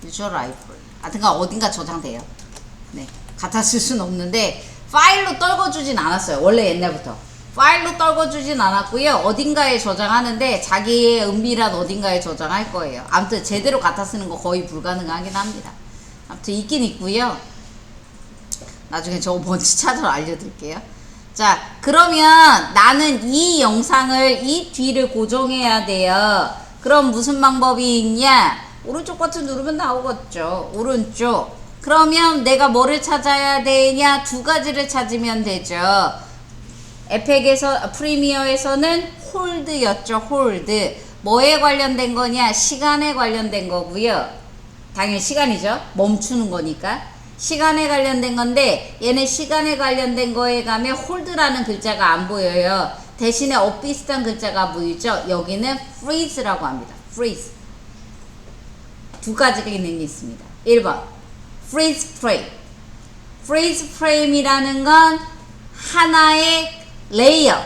유저 라이브러리, 하여튼간 어딘가 저장돼요. 네, 갖다 쓸 수는 없는데 파일로 떨궈주진 않았어요. 원래 옛날부터 파일로 떨궈주진 않았고요. 어딘가에 저장하는데 자기의 은밀한 어딘가에 저장할 거예요. 아무튼 제대로 갖다 쓰는 거 거의 불가능하긴 합니다. 아무튼 있긴 있고요. 나중에 저거 뭔지 찾아서 알려드릴게요. 자, 그러면 나는 이 영상을 이 뒤를 고정해야 돼요. 그럼 무슨 방법이 있냐? 오른쪽 버튼 누르면 나오겠죠. 오른쪽. 그러면 내가 뭐를 찾아야 되냐? 두 가지를 찾으면 되죠. 에펙에서, 프리미어에서는 홀드였죠. 홀드. 뭐에 관련된 거냐? 시간에 관련된 거고요. 당연히 시간이죠. 멈추는 거니까. 시간에 관련된 건데, 얘는 시간에 관련된 거에 가면 홀드라는 글자가 안 보여요. 대신에 비슷한 글자가 보이죠. 여기는 freeze라고 합니다. freeze. 두 가지 기능이 있습니다. 1번 freeze frame. freeze frame이라는 건 하나의 레이어,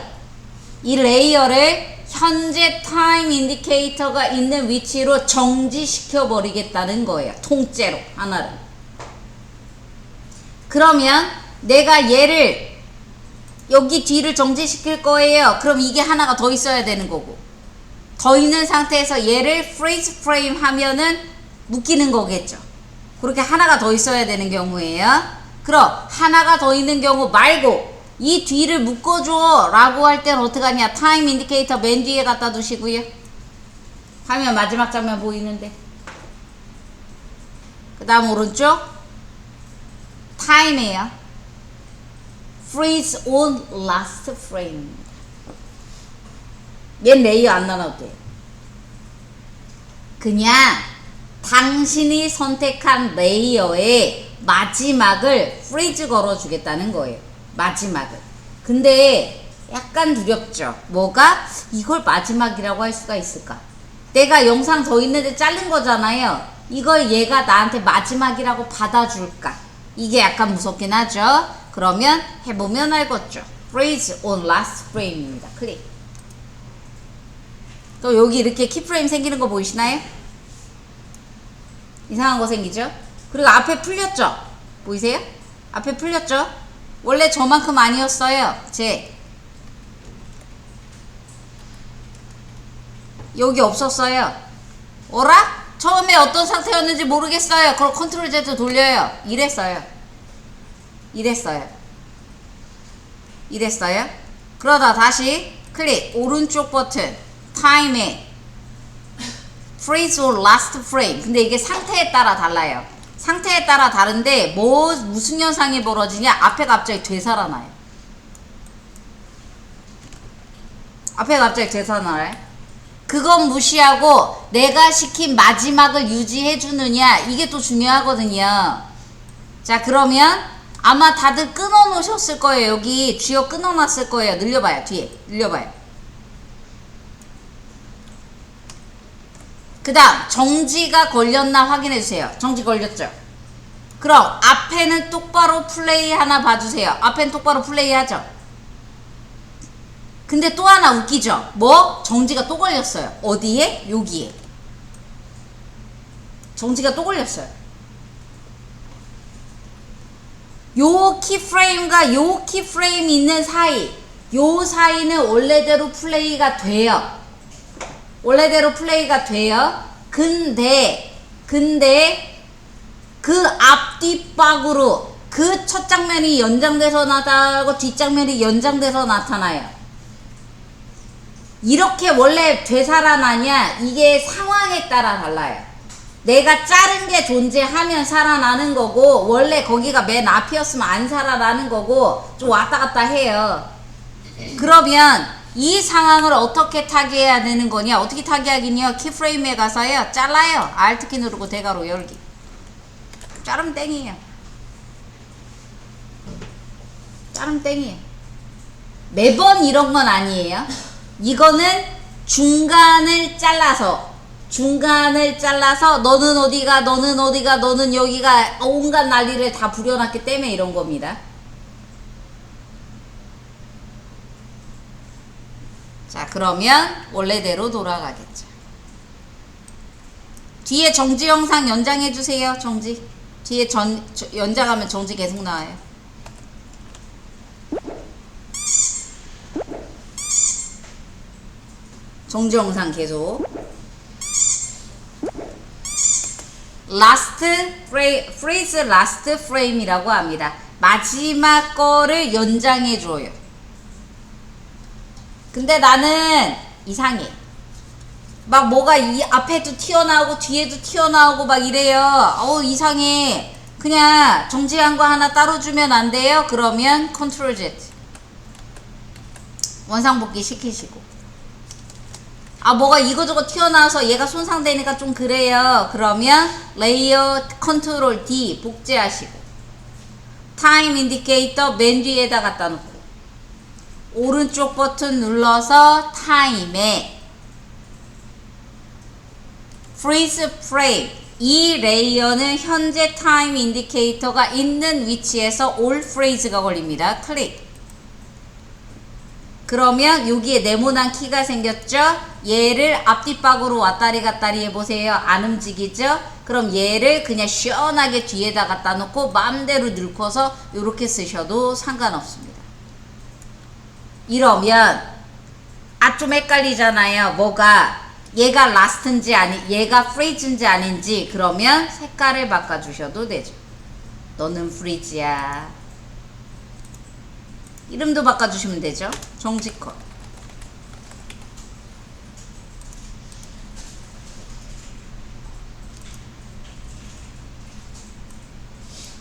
이 레이어를 현재 타임 인디케이터가 있는 위치로 정지시켜 버리겠다는 거예요. 통째로 하나를. 그러면 내가 얘를 여기 뒤를 정지시킬 거예요. 그럼 이게 하나가 더 있어야 되는 거고, 더 있는 상태에서 얘를 freeze frame 하면은 묶이는 거겠죠. 그렇게 하나가 더 있어야 되는 경우에요. 그럼 하나가 더 있는 경우 말고 이 뒤를 묶어줘 라고 할 때는 어떻게 하냐. 타임 인디케이터 맨 뒤에 갖다 두시고요. 하면 마지막 장면 보이는데. 그 다음 오른쪽 타임이에요. freeze on last frame. 얘 레이어 안 나눠도 돼요. 그냥 당신이 선택한 레이어에 마지막을 freeze 걸어주겠다는 거예요. 마지막을. 근데 약간 두렵죠. 뭐가? 이걸 마지막이라고 할 수가 있을까? 내가 영상 더 있는데 자른 거잖아요. 이걸 얘가 나한테 마지막이라고 받아줄까? 이게 약간 무섭긴 하죠. 그러면 해보면 알겠죠. freeze on last frame입니다. 클릭. 또 여기 이렇게 키프레임 생기는 거 보이시나요? 이상한 거 생기죠? 그리고 앞에 풀렸죠? 보이세요? 앞에 풀렸죠? 원래 저만큼 아니었어요. 여기 없었어요. 어라? 처음에 어떤 상태였는지 모르겠어요. 그럼 컨트롤 Z 돌려요. 이랬어요. 그러다 다시 클릭. 오른쪽 버튼 타임에 freeze or last frame. 근데 이게 상태에 따라 달라요. 상태에 따라 다른데 무슨 현상이 벌어지냐. 앞에 갑자기 되살아나요. 그건 무시하고 내가 시킨 마지막을 유지해 주느냐. 이게 또 중요하거든요. 자, 그러면 아마 다들 끊어 놓으셨을 거예요. 여기 주요 끊어 놨을 거예요. 늘려봐요. 뒤에 늘려봐요. 그 다음 정지가 걸렸나 확인해 주세요. 정지 걸렸죠? 그럼 앞에는 똑바로 플레이 하나 봐주세요. 앞에는 똑바로 플레이 하죠? 근데 또 하나 웃기죠? 뭐? 정지가 또 걸렸어요. 어디에? 여기에. 정지가 또 걸렸어요. 요 키프레임과 요 키프레임 있는 사이, 요 사이는 원래대로 플레이가 돼요. 근데 그 앞뒤박으로 그 첫 장면이 연장돼서 나타나고 뒷장면이 연장돼서 나타나요. 이렇게 원래 되살아나냐? 이게 상황에 따라 달라요. 내가 자른 게 존재하면 살아나는 거고, 원래 거기가 맨 앞이었으면 안 살아나는 거고, 좀 왔다 갔다 해요. 그러면 이 상황을 어떻게 타개해야 되는 거냐? 어떻게 타개하긴요? 키프레임에 가서요. 잘라요. Alt키 누르고 대괄호 열기. 자르면 땡이에요. 매번 이런 건 아니에요. 이거는 중간을 잘라서 너는 어디가 너는 여기가 온갖 난리를 다 부려놨기 때문에 이런 겁니다. 자, 그러면 원래대로 돌아가겠죠. 뒤에 정지 영상 연장해주세요. 정지. 뒤에 연장하면 정지 계속 나와요. 정지 영상 계속. freeze last frame이라고 합니다. 마지막 거를 연장해줘요. 근데 나는 이상해. 막 뭐가 이 앞에도 튀어나오고 뒤에도 튀어나오고 막 이래요. 이상해. 그냥 정지한 거 하나 따로 주면 안 돼요? 그러면 컨트롤 Z 원상복귀 시키시고. 뭐가 이거저거 튀어나와서 얘가 손상되니까 좀 그래요. 그러면 레이어 컨트롤 D 복제하시고 타임 인디케이터 맨 뒤에다 갖다 놓고 오른쪽 버튼 눌러서 타임에 freeze frame, 이 레이어는 현재 타임 인디케이터가 있는 위치에서 all phrase가 걸립니다. 클릭. 그러면 여기에 네모난 키가 생겼죠? 얘를 앞뒤박으로 왔다리 갔다리 해보세요. 안 움직이죠? 그럼 얘를 그냥 시원하게 뒤에다 갖다 놓고 마음대로 늙어서 이렇게 쓰셔도 상관없습니다. 이러면 좀 헷갈리잖아요. 뭐가 얘가 라스트인지 얘가 프레이즈인지 아닌지. 그러면 색깔을 바꿔주셔도 되죠. 너는 프리지야. 이름도 바꿔주시면 되죠. 정직컷.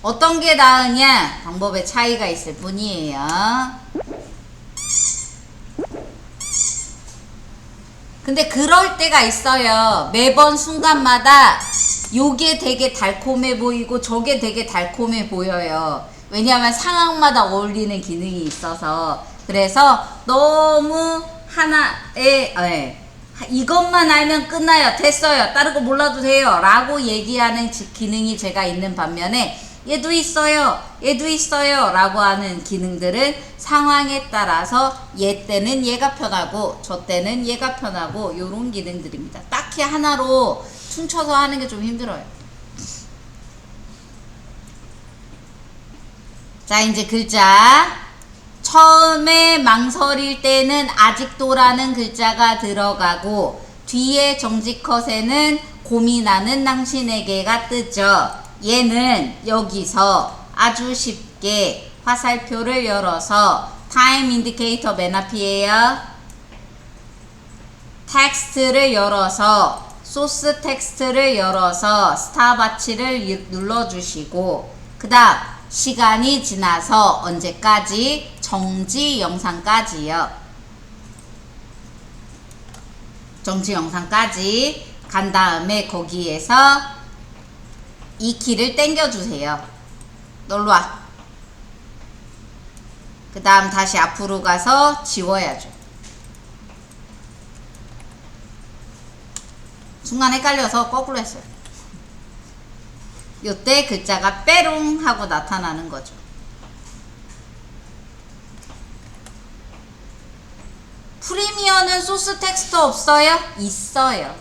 어떤 게 나으냐? 방법의 차이가 있을 뿐이에요. 근데 그럴 때가 있어요. 매번 순간마다 요게 되게 달콤해 보이고 저게 되게 달콤해 보여요. 왜냐하면 상황마다 어울리는 기능이 있어서. 그래서 너무 하나에 이것만 알면 끝나요. 됐어요. 다른 거 몰라도 돼요. 라고 얘기하는 기능이 제가 있는 반면에 얘도 있어요. 얘도 있어요. 라고 하는 기능들은 상황에 따라서 얘 때는 얘가 편하고 저 때는 얘가 편하고 요런 기능들입니다. 딱히 하나로 퉁쳐서 하는 게 좀 힘들어요. 자, 이제 글자. 처음에 망설일 때는 아직도라는 글자가 들어가고 뒤에 정직컷에는 고민하는 당신에게가 뜨죠. 얘는 여기서 아주 쉽게 화살표를 열어서 타임 인디케이터 맨 앞이에요. 텍스트를 열어서 소스 텍스트를 열어서 스탑워치를 눌러주시고 그 다음 시간이 지나서 언제까지? 정지 영상까지요. 정지 영상까지 간 다음에 거기에서 이 키를 당겨주세요. 놀러와. 그 다음 다시 앞으로 가서 지워야죠. 순간 헷갈려서 거꾸로 했어요. 요때 글자가 빼롱 하고 나타나는 거죠. 프리미어는 소스 텍스트 없어요? 있어요.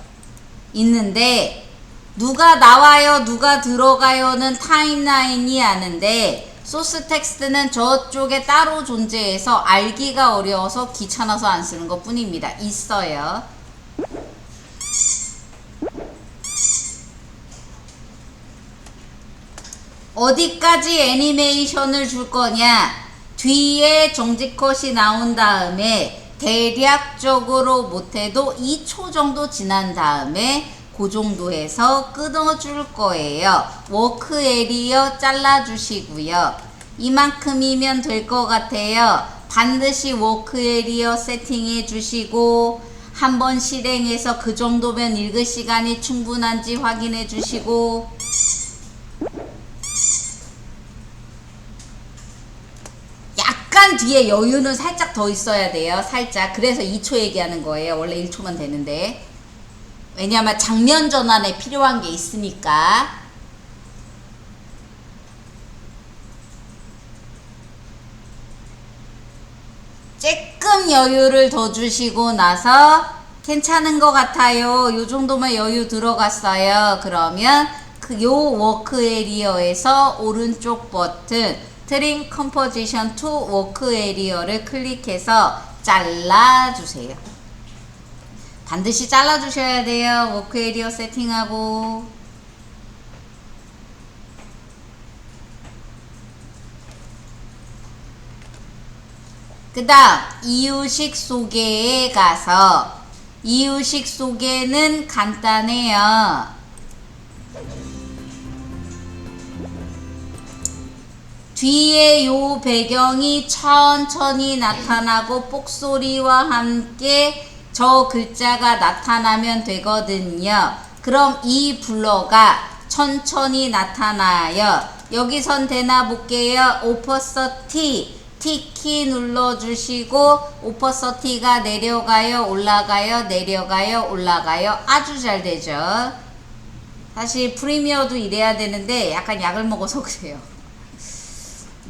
있는데 누가 나와요, 누가 들어가요는 타임라인이 아는데 소스 텍스트는 저쪽에 따로 존재해서 알기가 어려워서 귀찮아서 안 쓰는 것 뿐입니다. 있어요. 어디까지 애니메이션을 줄 거냐? 뒤에 정직컷이 나온 다음에 대략적으로 못해도 2초 정도 지난 다음에 그 정도에서 끊어줄 거예요. 워크 에리어 잘라주시고요. 이만큼이면 될 것 같아요. 반드시 워크 에리어 세팅해 주시고 한번 실행해서 그 정도면 읽을 시간이 충분한지 확인해 주시고 약간 뒤에 여유는 살짝 더 있어야 돼요. 살짝. 그래서 2초 얘기하는 거예요. 원래 1초만 되는데. 왜냐하면 장면 전환에 필요한 게 있으니까. 조금 여유를 더 주시고 나서 괜찮은 것 같아요. 요 정도면 여유 들어갔어요. 그러면 요 워크 에리어에서 오른쪽 버튼 트림 컴포지션 투 워크 에리어를 클릭해서 잘라주세요. 반드시 잘라주셔야 돼요. 워크 에리어 세팅하고. 그 다음 이유식 소개에 가서 이유식 소개는 간단해요. 뒤에 요 배경이 천천히 나타나고 폭소리와 함께 저 글자가 나타나면 되거든요. 그럼 이 블러가 천천히 나타나요. 여기선 되나 볼게요. 오퍼서티 T키 눌러주시고 오퍼서티가 내려가요, 올라가요, 내려가요, 올라가요. 아주 잘 되죠. 사실 프리미어도 이래야 되는데 약간 약을 먹어서 그래요.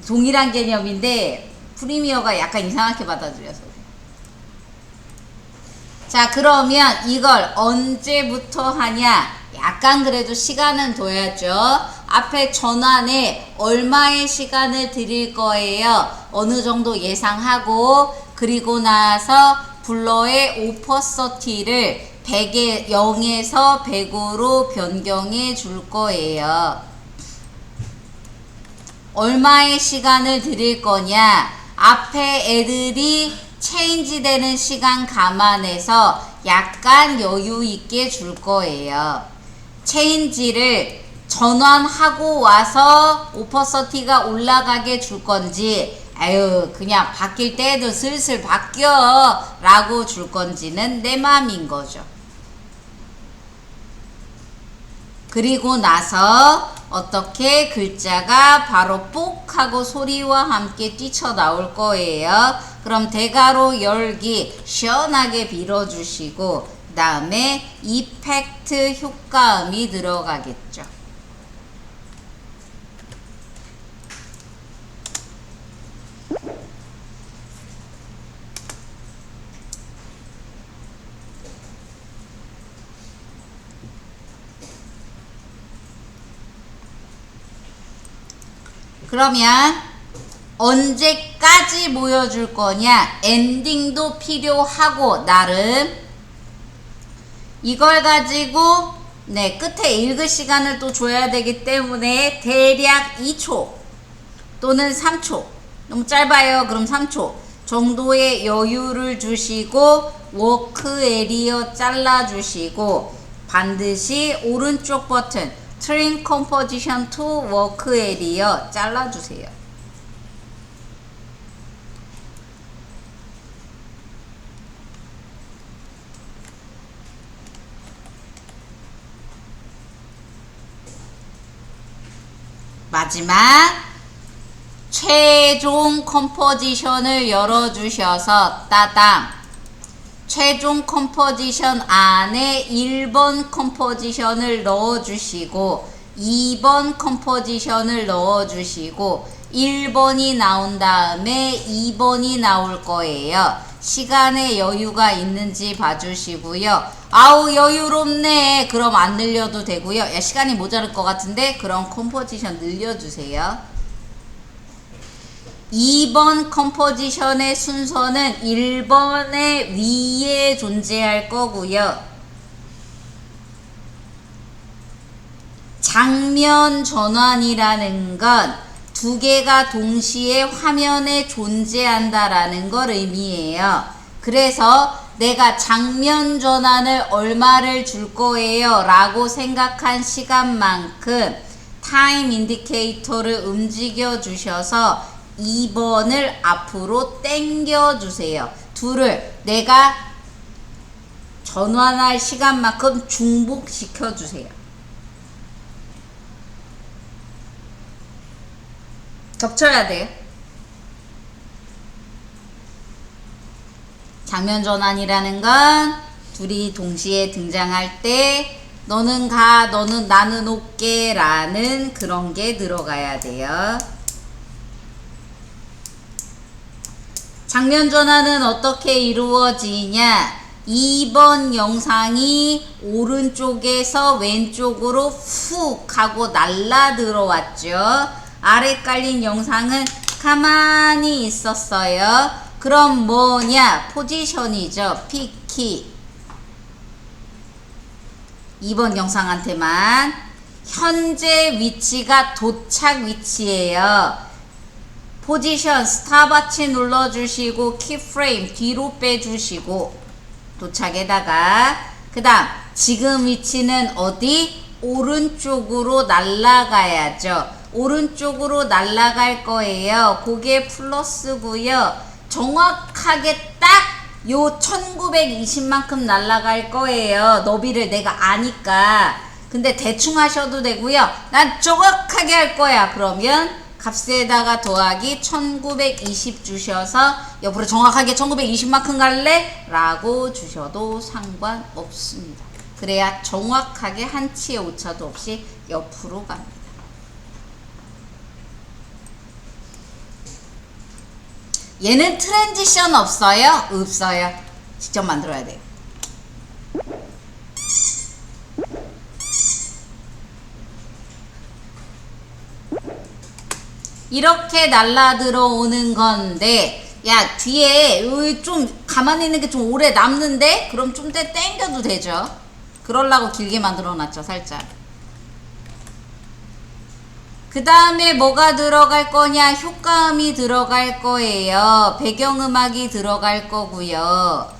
동일한 개념인데 프리미어가 약간 이상하게 받아들여서 그래요. 자, 그러면 이걸 언제부터 하냐? 약간 그래도 시간은 둬야죠. 앞에 전환에 얼마의 시간을 드릴 거예요. 어느 정도 예상하고 그리고 나서 블러의 오퍼서티를 100에 0에서 100으로 변경해 줄 거예요. 얼마의 시간을 드릴 거냐? 앞에 애들이 체인지 되는 시간 감안해서 약간 여유 있게 줄 거예요. 체인지를 전환하고 와서 오퍼서티가 올라가게 줄 건지, 아유 그냥 바뀔 때에도 슬슬 바뀌어 라고 줄 건지는 내 맘인 거죠. 그리고 나서 어떻게 글자가 바로 뽁 하고 소리와 함께 뛰쳐나올 거예요. 그럼 대괄호 열기 시원하게 빌어주시고 그 다음에 이펙트 효과음이 들어가겠죠. 그러면 언제까지 보여줄 거냐? 엔딩도 필요하고 나름 이걸 가지고 끝에 읽을 시간을 또 줘야 되기 때문에 대략 2초 또는 3초, 너무 짧아요. 그럼 3초 정도의 여유를 주시고 워크 에리어 잘라주시고 반드시 오른쪽 버튼 Trim Composition to Work Area 잘라주세요. 마지막 최종 컴포지션을 열어주셔서 따당 최종 컴포지션 안에 1번 컴포지션을 넣어주시고 2번 컴포지션을 넣어주시고 1번이 나온 다음에 2번이 나올 거예요. 시간에 여유가 있는지 봐주시고요. 아우 여유롭네. 그럼 안 늘려도 되고요. 야 시간이 모자랄 것 같은데 그럼 컴포지션 늘려주세요. 2번 컴포지션의 순서는 1번의 위에 존재할 거고요. 장면 전환이라는 건 두 개가 동시에 화면에 존재한다라는 걸 의미해요. 그래서 내가 장면 전환을 얼마를 줄 거예요 라고 생각한 시간만큼 타임 인디케이터를 움직여 주셔서 2번을 앞으로 당겨 주세요. 둘을 내가 전환할 시간만큼 중복시켜 주세요. 겹쳐야 돼요. 장면 전환이라는 건 둘이 동시에 등장할 때 너는 가, 너는 나는 올게 라는 그런 게 들어가야 돼요. 장면 전환은 어떻게 이루어지냐? 2번 영상이 오른쪽에서 왼쪽으로 훅 하고 날라 들어왔죠. 아래 깔린 영상은 가만히 있었어요. 그럼 뭐냐? 포지션이죠. P키. 2번 영상한테만 현재 위치가 도착 위치예요. 포지션 스탑워치 눌러주시고 키프레임 뒤로 빼주시고 도착에다가 그 다음 지금 위치는 어디? 오른쪽으로 날아가야죠. 오른쪽으로 날아갈 거예요. 그게 플러스고요. 정확하게 딱 요 1920만큼 날아갈 거예요. 너비를 내가 아니까. 근데 대충 하셔도 되고요. 난 정확하게 할 거야. 그러면 값에다가 더하기 1920 주셔서 옆으로 정확하게 1920만큼 갈래? 라고 주셔도 상관없습니다. 그래야 정확하게 한치의 오차도 없이 옆으로 갑니다. 얘는 트랜지션 없어요? 없어요. 직접 만들어야 돼요. 이렇게 날라 들어오는 건데 야 뒤에 좀 가만히 있는 게 좀 오래 남는데? 그럼 좀 더 당겨도 되죠. 그러려고 길게 만들어 놨죠. 살짝. 그 다음에 뭐가 들어갈 거냐? 효과음이 들어갈 거예요. 배경음악이 들어갈 거고요.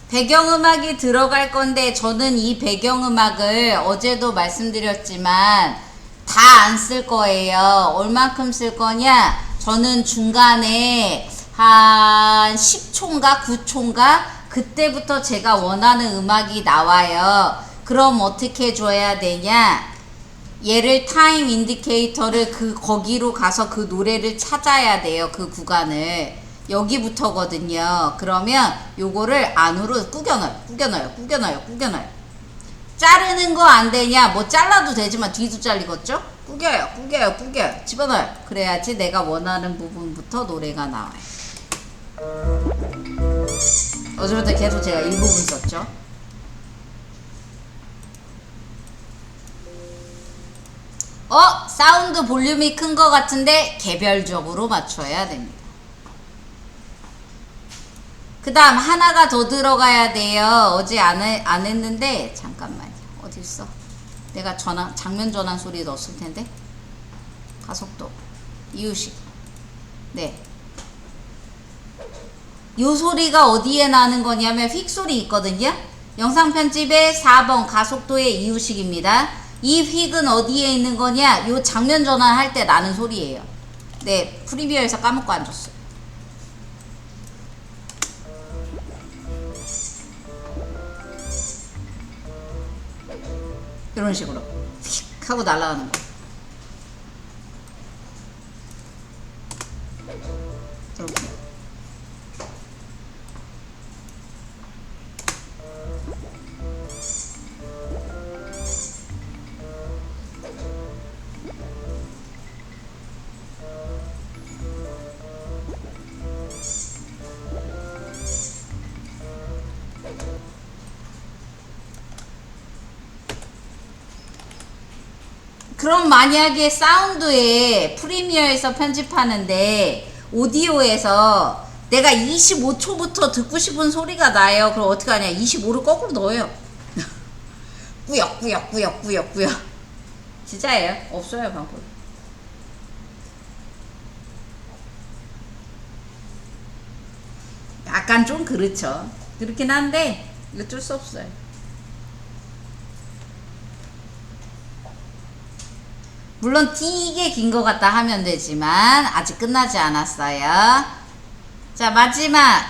배경음악이 들어갈 건데 저는 이 배경음악을 어제도 말씀드렸지만 다 안 쓸 거예요. 얼만큼 쓸 거냐? 저는 중간에 한 10초인가 9초인가 그때부터 제가 원하는 음악이 나와요. 그럼 어떻게 줘야 되냐? 얘를 타임 인디케이터를 거기로 가서 그 노래를 찾아야 돼요. 그 구간을. 여기부터거든요. 그러면 요거를 안으로 꾸겨넣어요. 자르는 거 안 되냐? 뭐 잘라도 되지만 뒤도 잘리겠죠? 꾸겨요. 집어넣어요. 그래야지 내가 원하는 부분부터 노래가 나와요. 어제부터 계속 제가 일부분 썼죠. 사운드 볼륨이 큰 거 같은데 개별적으로 맞춰야 됩니다. 그 다음 하나가 더 들어가야 돼요. 어제 안 했는데 잠깐만요. 어딨어? 내가 장면 전환 소리 넣었을 텐데. 가속도 이유식. 네. 요 소리가 어디에 나는 거냐면 휙 소리 있거든요. 영상 편집의 4번 가속도의 이유식입니다. 이 휙은 어디에 있는 거냐? 요 장면 전환 할 때 나는 소리예요. 네, 프리미어에서 까먹고 앉았어요. 이런 식으로 휙 하고 날아가는 거. 이렇게. 그럼 만약에 사운드에 프리미어에서 편집하는데 오디오에서 내가 25초부터 듣고 싶은 소리가 나요. 그럼 어떻게 하냐? 25를 거꾸로 넣어요. 꾸역. 진짜예요. 없어요, 방법. 약간 좀 그렇죠. 그렇긴 한데 어쩔 수 없어요. 물론 되게 긴 것 같다 하면 되지만 아직 끝나지 않았어요. 자, 마지막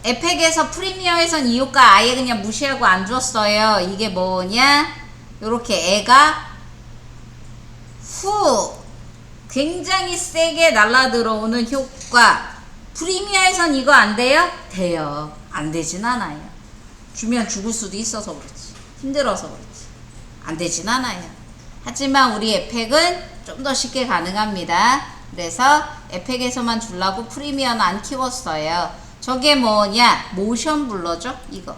에펙에서 프리미어에선 이 효과 아예 그냥 무시하고 안 줬어요. 이게 뭐냐? 요렇게 애가 후 굉장히 세게 날라 들어오는 효과. 프리미어에선 이거 안 돼요? 돼요. 안 되진 않아요. 주면 죽을 수도 있어서 그렇지. 힘들어서 그렇지. 안 되진 않아요. 하지만 우리 에펙은 좀 더 쉽게 가능합니다. 그래서 에펙에서만 주려고 프리미어는 안 키웠어요. 저게 뭐냐? 모션 블러죠? 이거.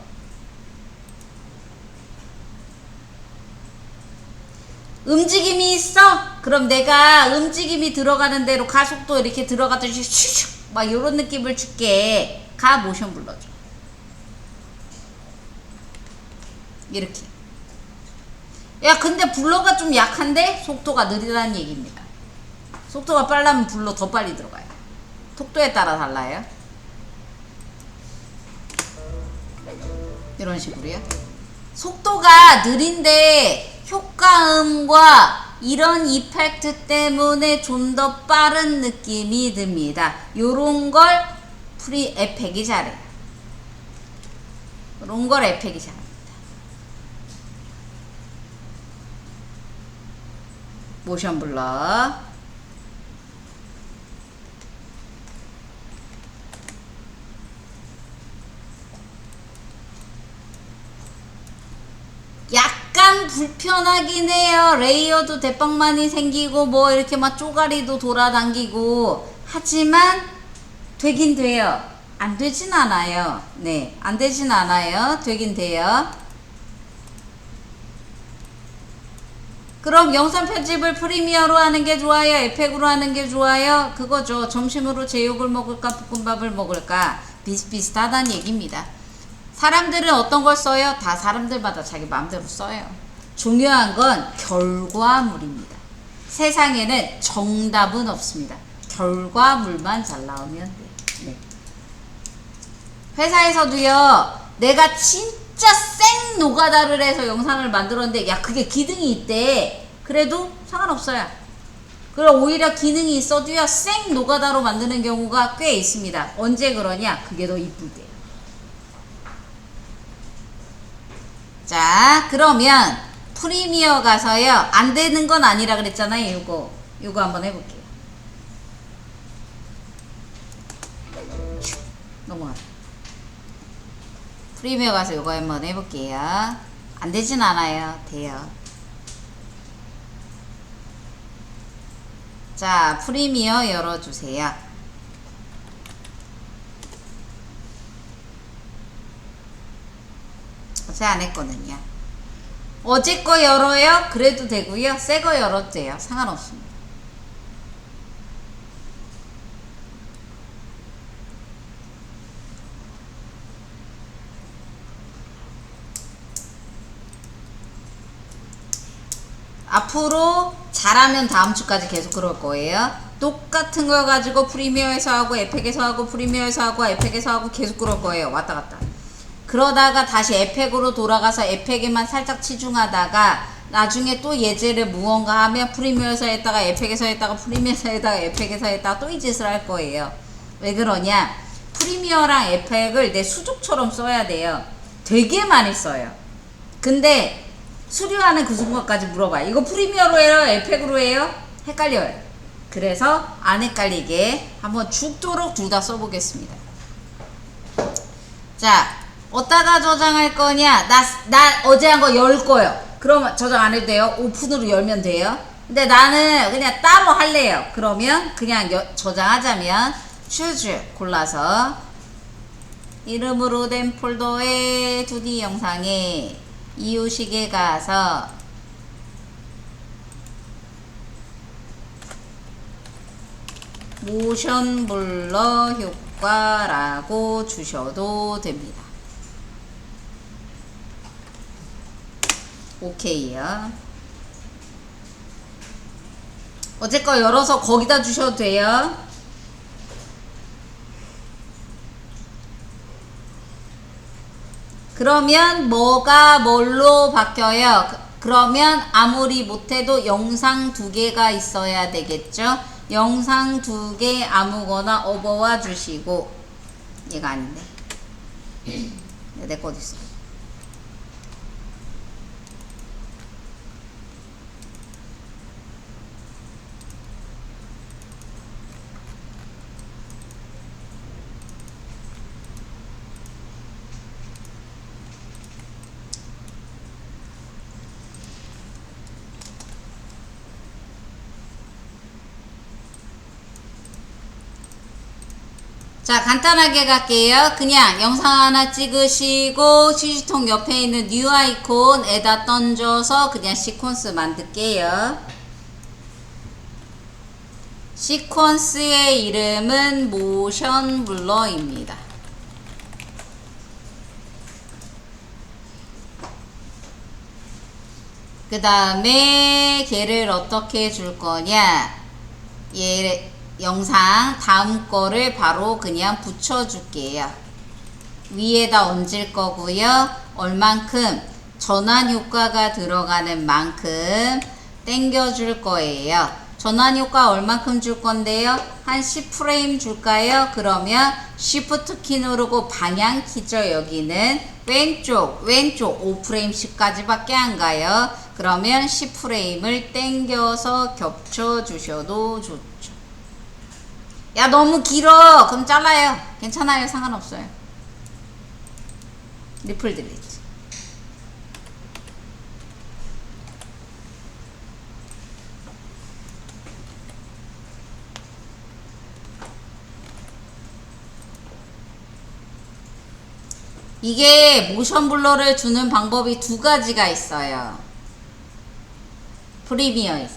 움직임이 있어? 그럼 내가 움직임이 들어가는 대로 가속도 이렇게 들어가듯이 슉슉 막 요런 느낌을 줄게. 가 모션 블러죠. 이렇게. 야, 근데 블러가 좀 약한데 속도가 느리다는 얘기입니다. 속도가 빨라면 블러 더 빨리 들어가요. 속도에 따라 달라요. 이런 식으로요. 속도가 느린데 효과음과 이런 이펙트 때문에 좀 더 빠른 느낌이 듭니다. 요런 걸 에펙이 잘해요. 요런 걸 에펙이 잘해요. 모션 블러. 약간 불편하긴 해요. 레이어도 대빵 많이 생기고 뭐 이렇게 막 쪼가리도 돌아다니고 하지만 되긴 돼요. 안 되진 않아요. 네, 안 되진 않아요. 되긴 돼요. 그럼 영상 편집을 프리미어로 하는 게 좋아요? 에펙으로 하는 게 좋아요? 그거죠. 점심으로 제육을 먹을까? 볶음밥을 먹을까? 비슷비슷하다는 얘기입니다. 사람들은 어떤 걸 써요? 다 사람들마다 자기 마음대로 써요. 중요한 건 결과물입니다. 세상에는 정답은 없습니다. 결과물만 잘 나오면 돼요. 네. 회사에서도요, 내가 진짜 생 노가다를 해서 영상을 만들었는데, 야, 그게 기능이 있대. 그래도 상관없어요. 그럼 오히려 기능이 있어도요, 생 노가다로 만드는 경우가 꽤 있습니다. 언제 그러냐? 그게 더 이쁠 때요. 자, 그러면 프리미어 가서요, 안 되는 건 아니라 그랬잖아요. 요거 한번 해볼게요. 넘어가. 프리미어 가서 요거 한번 해볼게요. 안 되진 않아요. 돼요. 자, 프리미어 열어주세요. 어제 안 했거든요. 어제 거 열어요? 그래도 되고요. 새 거 열어도 돼요. 상관없습니다. 앞으로 잘하면 다음 주까지 계속 그럴 거예요. 똑같은 걸 가지고 프리미어에서 하고 에펙에서 하고 프리미어에서 하고 에펙에서 하고 계속 그럴 거예요. 왔다 갔다. 그러다가 다시 에펙으로 돌아가서 에펙에만 살짝 치중하다가 나중에 또 예제를 무언가 하면 프리미어에서 했다가 에펙에서 했다가 프리미어에서 했다가 에펙에서 했다가 또 이 짓을 할 거예요. 왜 그러냐? 프리미어랑 에펙을 내 수족처럼 써야 돼요. 되게 많이 써요. 근데 수료하는 그 순간까지 물어봐요. 이거 프리미어로 해요? 에펙으로 해요? 헷갈려요. 그래서 안 헷갈리게 한번 죽도록 둘 다 써보겠습니다. 자, 어디다가 저장할 거냐? 나 어제 한 거 열 거요. 그러면 저장 안 해도 돼요. 오픈으로 열면 돼요. 근데 나는 그냥 따로 할래요. 그러면 그냥 저장하자면 choose 골라서 이름으로 된 폴더에 2D 영상에 이유식에 가서 모션 블러 효과라고 주셔도 됩니다. 오케이요. 어제 거 열어서 거기다 주셔도 돼요. 그러면 뭐가 뭘로 바뀌어요? 그러면 아무리 못해도 영상 2개가 있어야 되겠죠? 영상 2개 아무거나 업어와 주시고, 얘가 아닌데 내 거 어디 있어? 자, 간단하게 갈게요. 그냥 영상 하나 찍으시고 휴지통 옆에 있는 뉴 아이콘에다 던져서 그냥 시퀀스 만들게요. 시퀀스의 이름은 모션 블러입니다. 그 다음에 걔를 어떻게 줄 거냐? 얘 영상 다음 거를 바로 그냥 붙여 줄게요. 위에다 얹을 거고요. 얼만큼 전환 효과가 들어가는 만큼 당겨 줄 거예요. 전환 효과 얼만큼 줄 건데요? 한 10프레임 줄까요? 그러면 Shift 키 누르고 방향 키죠. 여기는 왼쪽 5프레임씩까지 밖에 안 가요. 그러면 10프레임을 당겨서 겹쳐 주셔도 좋죠. 야, 너무 길어. 그럼 잘라요. 괜찮아요. 상관없어요. 리플 딜리트. 이게 모션 블러를 주는 방법이 2가지가 있어요. 프리미어에서.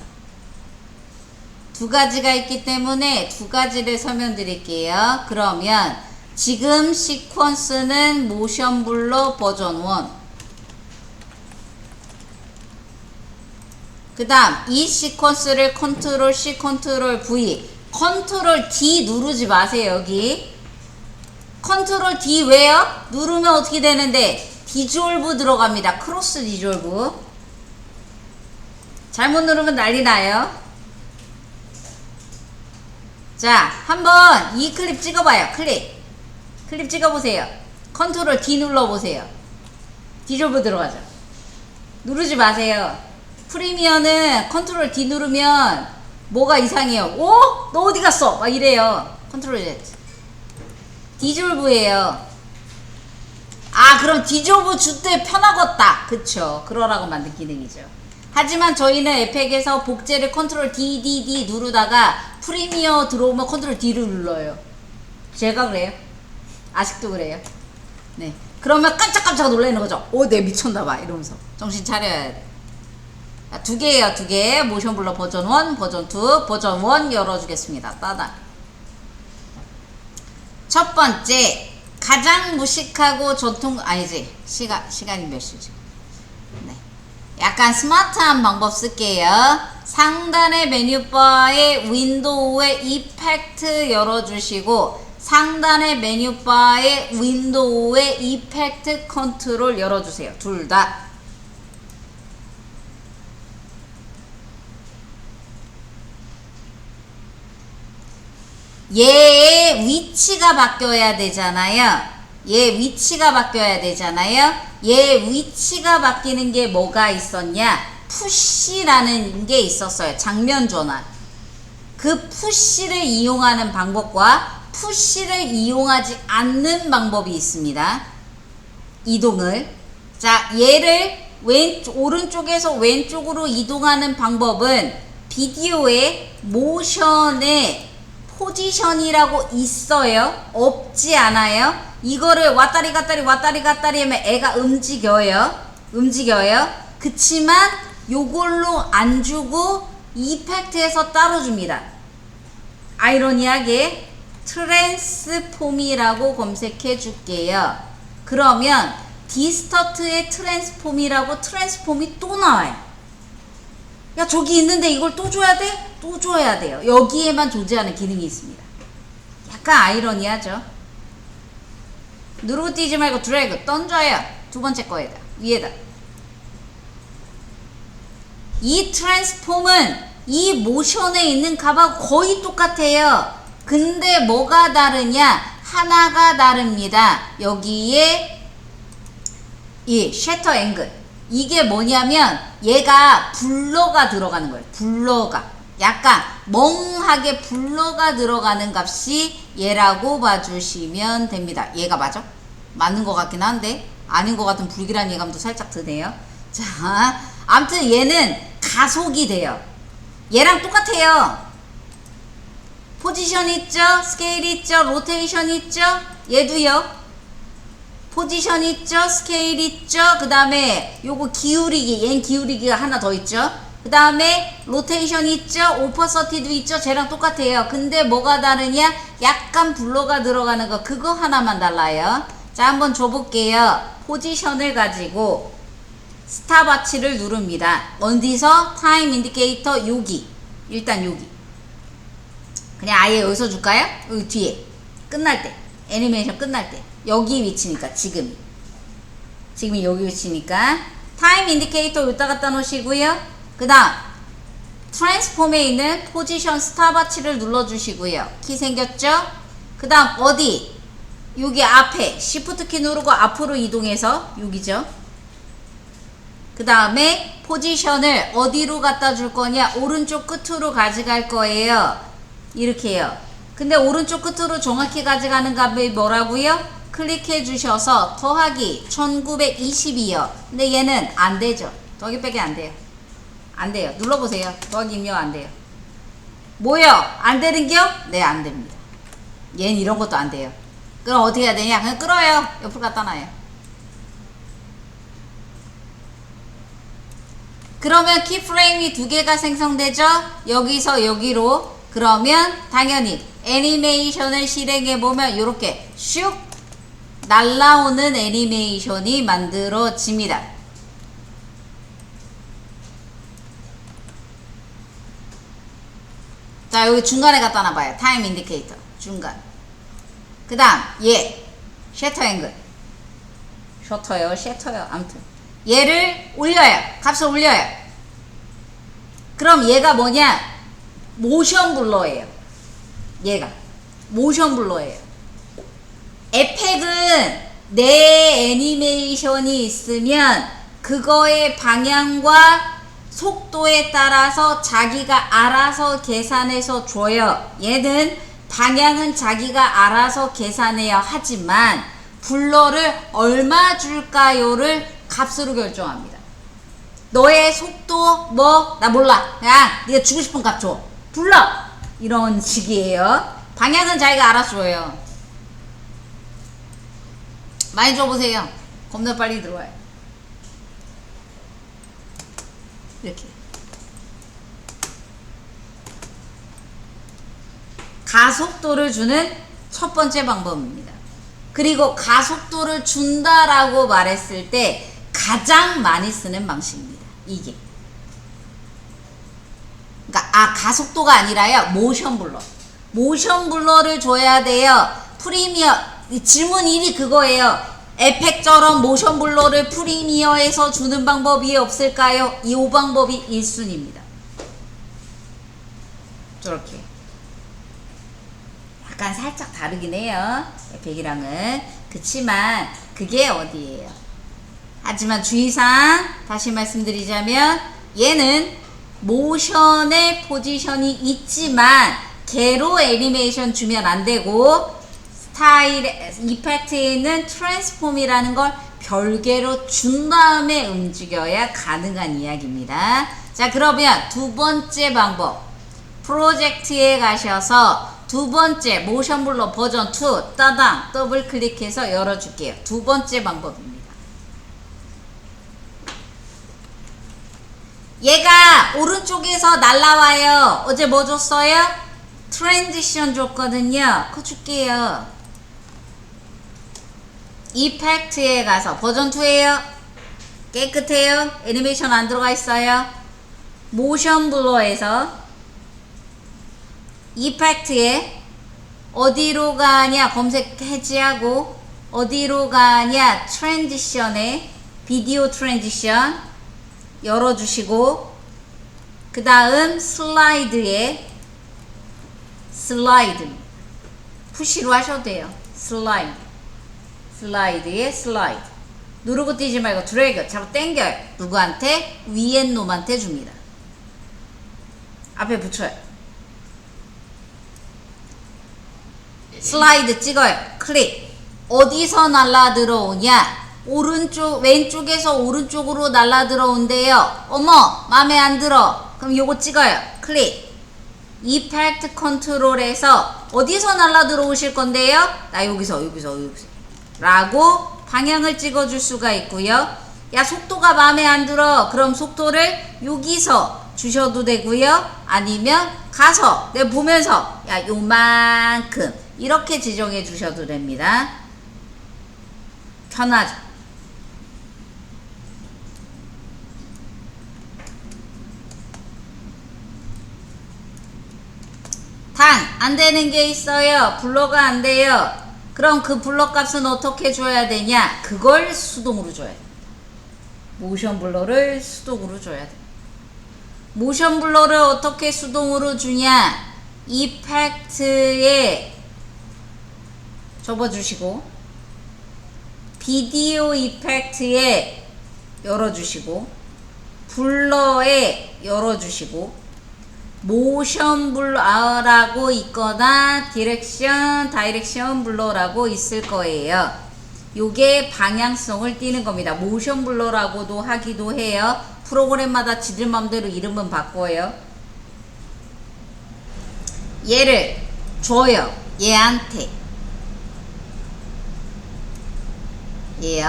두 가지가 있기 때문에 두 가지를 설명드릴게요. 그러면 지금 시퀀스는 모션 블러 버전 1. 그 다음 이 시퀀스를 컨트롤 C, 컨트롤 V, 컨트롤 D 누르지 마세요. 여기 컨트롤 D 왜요? 누르면 어떻게 되는데 디졸브 들어갑니다. 크로스 디졸브. 잘못 누르면 난리 나요. 자, 한번 이 클립 찍어봐요. 클립 찍어보세요. 컨트롤 D 눌러보세요. 디졸브 들어가죠. 누르지 마세요. 프리미어는 컨트롤 D 누르면 뭐가 이상해요. 오? 너 어디 갔어? 막 이래요. 컨트롤 Z. 디졸브예요. 아, 그럼 디졸브 줄 때 편하겠다. 그쵸. 그러라고 만든 기능이죠. 하지만 저희는 에펙에서 복제를 컨트롤 D 누르다가 프리미어 들어오면 컨트롤 D를 눌러요. 제가 그래요. 아직도 그래요. 네. 그러면 깜짝깜짝 놀라는 거죠. 오, 내 미쳤나봐. 이러면서. 정신 차려야 돼. 두 개예요, 두 개. 모션 블러 버전 1, 버전 2, 버전 1 열어주겠습니다. 따단. 첫 번째. 가장 무식하고 전통, 아니지. 시간이 몇 시지? 네. 약간 스마트한 방법 쓸게요. 상단의 메뉴바에 윈도우의 이펙트 열어주시고 상단의 메뉴바에 윈도우의 이펙트 컨트롤 열어주세요. 둘 다. 얘의 위치가 바뀌어야 되잖아요. 얘 위치가 바뀌어야 되잖아요. 얘 위치가 바뀌는 게 뭐가 있었냐? 푸시라는 게 있었어요. 장면 전환. 그 푸시를 이용하는 방법과 푸시를 이용하지 않는 방법이 있습니다. 이동을. 자, 얘를 오른쪽에서 왼쪽으로 이동하는 방법은 비디오에 모션에 포지션이라고 있어요. 없지 않아요. 이거를 왔다리 갔다리 하면 애가 움직여요. 그치만 요걸로 안 주고 이펙트에서 따로 줍니다. 아이러니하게 트랜스폼이라고 검색해 줄게요. 그러면 디스터트의 트랜스폼이라고 트랜스폼이 또 나와요. 야, 저기 있는데 이걸 또 줘야 돼? 또 줘야 돼요. 여기에만 존재하는 기능이 있습니다. 약간 아이러니하죠. 누르고 뛰지 말고 드래그 던져요. 두 번째 거에다, 위에다. 이 트랜스폼은 이 모션에 있는 값하고 거의 똑같아요. 근데 뭐가 다르냐? 하나가 다릅니다. 여기에 이 셔터 앵글. 이게 뭐냐면 얘가 블러가 들어가는 거예요. 블러가. 약간 멍하게 블러가 들어가는 값이 얘라고 봐주시면 됩니다. 얘가 맞아? 맞는 것 같긴 한데 아닌 것 같은 불길한 예감도 살짝 드네요. 자, 아무튼 얘는 가속이 돼요. 얘랑 똑같아요. 포지션 있죠? 스케일 있죠? 로테이션 있죠? 얘도요. 포지션 있죠? 스케일 있죠? 그 다음에 요거 기울이기, 얘는 기울이기가 하나 더 있죠? 그 다음에 로테이션 있죠? 오퍼서티도 있죠? 쟤랑 똑같아요. 근데 뭐가 다르냐? 약간 블러가 들어가는 거, 그거 하나만 달라요. 자, 한번 줘볼게요. 포지션을 가지고 스탑워치를 누릅니다. 어디서? 타임 인디케이터 여기. 일단 여기. 그냥 아예 여기서 줄까요? 여기 뒤에. 끝날 때. 애니메이션 끝날 때. 여기 위치니까, 지금이 여기 위치니까. 타임 인디케이터 여기다 갖다 놓으시고요. 그 다음 트랜스폼에 있는 포지션 스탑워치를 눌러주시고요. 키 생겼죠? 그 다음 어디? 여기 앞에 시프트 키 누르고 앞으로 이동해서 여기죠. 그 다음에 포지션을 어디로 갖다 줄 거냐? 오른쪽 끝으로 가져갈 거예요. 이렇게요. 근데 오른쪽 끝으로 정확히 가져가는 값이 뭐라고요? 클릭해 주셔서 더하기 1922요. 근데 얘는 안 되죠. 더하기 빼기 안 돼요. 안 돼요. 눌러보세요. 더하기요 안 돼요. 뭐요? 안 되는겨? 네, 안 됩니다. 얘는 이런 것도 안 돼요. 그럼 어떻게 해야 되냐? 그냥 끌어요. 옆으로 갖다 놔요. 그러면 키프레임이 두 개가 생성되죠? 여기서 여기로. 그러면 당연히 애니메이션을 실행해보면 이렇게 슉 날라오는 애니메이션이 만들어집니다. 자, 여기 중간에 갖다 놔봐요. 타임 인디케이터 중간. 그 다음 얘 셔터 앵글. 셔터요 아무튼 얘를 올려요. 값을 올려요. 그럼 얘가 뭐냐? 모션 블러예요. 얘가 모션 블러예요. 에펙은 내 애니메이션이 있으면 그거의 방향과 속도에 따라서 자기가 알아서 계산해서 줘요. 얘는 방향은 자기가 알아서 계산해야 하지만 블러를 얼마 줄까요를 값으로 결정합니다. 너의 속도 뭐 나 몰라. 그냥 네가 주고 싶은 값 줘. 불러. 이런 식이에요. 방향은 자기가 알아서 줘요. 많이 줘보세요. 겁나 빨리 들어와요. 이렇게 가속도를 주는 첫 번째 방법입니다. 그리고 가속도를 준다라고 말했을 때 가장 많이 쓰는 방식입니다. 이게 그러니까 가속도가 아니라요. 모션 블러. 모션 블러를 줘야 돼요. 프리미어 질문 1이 그거예요. 에펙처럼 모션 블러를 프리미어에서 주는 방법이 없을까요? 이 방법이 1순위입니다. 저렇게 약간 살짝 다르긴 해요. 에펙이랑은. 그치만 그게 어디예요? 하지만 주의사항 다시 말씀드리자면 얘는 모션의 포지션이 있지만 걔로 애니메이션 주면 안 되고 스타일 이펙트에 있는 트랜스폼이라는 걸 별개로 준 다음에 움직여야 가능한 이야기입니다. 자, 그러면 두 번째 방법 프로젝트에 가셔서 두 번째 모션 블러 버전 2 따당 더블 클릭해서 열어줄게요. 두 번째 방법입니다. 얘가 오른쪽에서 날라와요. 어제 뭐 줬어요? 트랜지션 줬거든요. 그거 줄게요. 이펙트에 가서 버전 2에요. 깨끗해요. 애니메이션 안 들어가 있어요. 모션 블러에서 이펙트에 어디로 가냐 검색 해지하고 어디로 가냐 트랜지션에 비디오 트랜지션 열어주시고 그 다음 슬라이드에 슬라이드 푸시로 하셔도 돼요. 슬라이드에 슬라이드 누르고 뛰지 말고 드래그 잡고 당겨요. 누구한테? 위에 놈한테 줍니다. 앞에 붙여요. 슬라이드 찍어요. 클릭. 어디서 날라 들어오냐? 오른쪽 왼쪽에서 오른쪽으로 날라 들어온대요. 어머 맘에 안 들어. 그럼 요거 찍어요. 클릭. 이펙트 컨트롤에서 어디서 날라 들어오실 건데요? 나 여기서 라고 방향을 찍어줄 수가 있고요. 야 속도가 마음에 안 들어. 그럼 속도를 여기서 주셔도 되고요. 아니면 가서 내가 보면서 야 요만큼 이렇게 지정해 주셔도 됩니다. 편하죠. 단 안되는 게 있어요. 블러가 안돼요. 그럼 그 블러 값은 어떻게 줘야 되냐? 그걸 수동으로 줘야 돼. 모션 블러를 수동으로 줘야 돼. 모션 블러를 어떻게 수동으로 주냐? 이펙트에 접어주시고 비디오 이펙트에 열어주시고 블러에 열어주시고 모션 블러라고 있거나 다이렉션 블러라고 있을 거예요. 요게 방향성을 띠는 겁니다. 모션 블러라고도 하기도 해요. 프로그램마다 지들 맘대로 이름은 바꿔요. 얘를 줘요. 얘한테 얘요.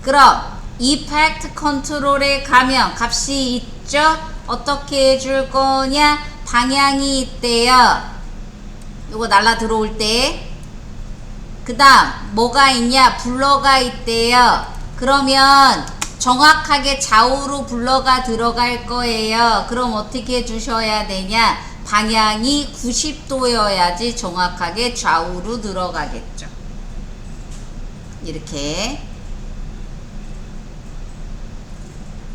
그럼 이펙트 컨트롤에 가면 값이 있죠? 어떻게 해줄 거냐? 방향이 있대요. 요거 날라 들어올 때. 그 다음 뭐가 있냐? 블러가 있대요. 그러면 정확하게 좌우로 블러가 들어갈 거예요. 그럼 어떻게 해주셔야 되냐? 방향이 90도여야지 정확하게 좌우로 들어가겠죠. 이렇게.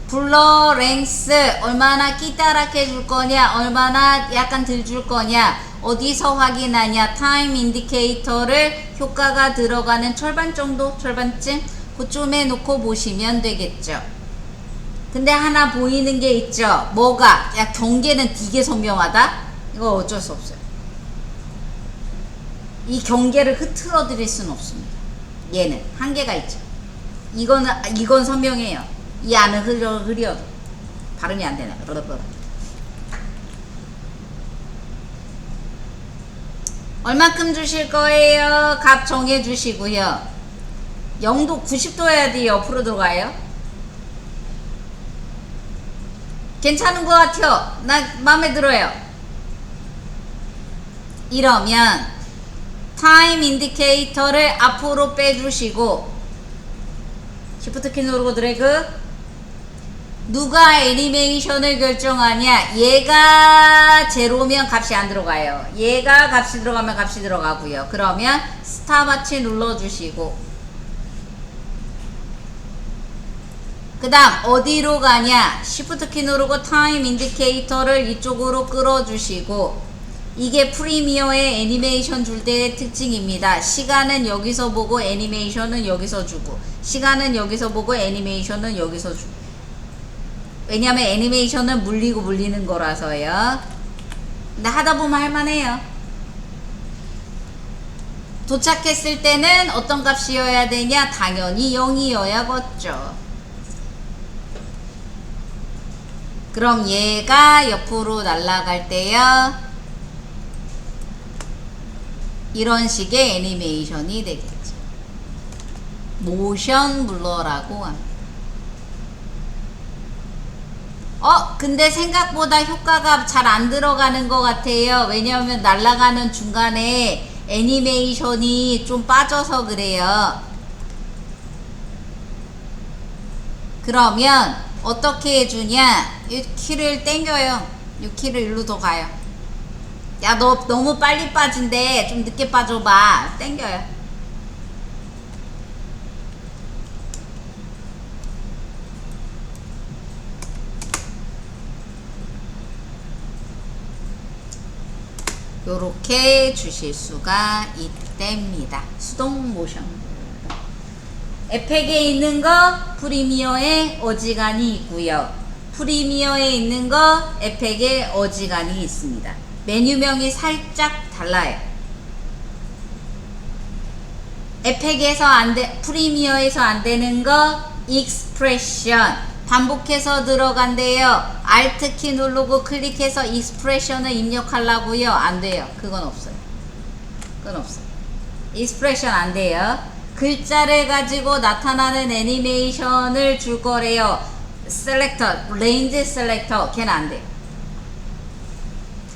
블러 랭스 얼마나 끼다랗게 줄 거냐, 얼마나 약간 들 줄 거냐, 어디서 확인하냐? 타임 인디케이터를 효과가 들어가는 철반 정도, 철반쯤 그쯤에 놓고 보시면 되겠죠. 근데 하나 보이는 게 있죠. 뭐가? 야, 경계는 되게 선명하다? 이거 어쩔 수 없어요. 이 경계를 흐트러 드릴 수는 없습니다. 얘는 한계가 있죠. 이건 선명해요. 이 안은 흐려도 발음이 안 되네. 얼만큼 주실 거예요? 값 정해 주시고요. 0도 90도 해야 돼요. 옆으로 들어가요. 괜찮은 것 같아요. 나 마음에 들어요. 이러면 타임 인디케이터를 앞으로 빼주시고 시프트 키 누르고 드래그. 누가 애니메이션을 결정하냐? 얘가 제로면 값이 안 들어가요. 얘가 값이 들어가면 값이 들어가고요. 그러면 스탑워치 눌러주시고 그 다음 어디로 가냐? 시프트 키 누르고 타임 인디케이터를 이쪽으로 끌어주시고 이게 프리미어의 애니메이션 줄 때의 특징입니다. 시간은 여기서 보고 애니메이션은 여기서 주고 시간은 여기서 보고 애니메이션은 여기서 주고 왜냐면 애니메이션은 물리고 물리는 거라서요. 근데 하다 보면 할만해요. 도착했을 때는 어떤 값이어야 되냐? 당연히 0이어야겠죠. 그럼 얘가 옆으로 날아갈 때요. 이런 식의 애니메이션이 되겠죠. 모션 블러라고 합니다. 근데 생각보다 효과가 잘 안 들어가는 것 같아요. 왜냐하면 날아가는 중간에 애니메이션이 좀 빠져서 그래요. 그러면 어떻게 해주냐? 이 키를 당겨요. 이 키를 일로 더 가요. 야, 너 너무 빨리 빠진대. 좀 늦게 빠져봐. 당겨요. 요렇게 주실 수가 있답니다. 수동 모션. 에펙에 있는 거 프리미어에 어지간히 있고요. 프리미어에 있는 거 에펙에 어지간히 있습니다. 메뉴명이 살짝 달라요. 에펙에서 프리미어에서 안 되는 거 익스프레션 반복해서 들어간대요. Alt 키 누르고 클릭해서 익스프레션을 입력하려고요. 안 돼요. 그건 없어요. 그건 없어요. 익스프레션 안 돼요. 글자를 가지고 나타나는 애니메이션을 줄 거래요. 셀렉터, 레인지 셀렉터, 걔는 안 돼요.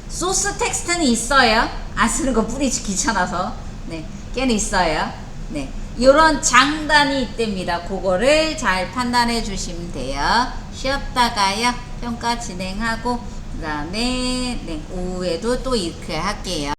소스 텍스트는 있어요. 안 쓰는 거 뿌리지 귀찮아서. 네, 걔는 있어요. 네. 요런 장단이 있답니다. 그거를 잘 판단해 주시면 돼요. 쉬었다가요 평가 진행하고 그 다음에 오후에도 또 이렇게 할게요.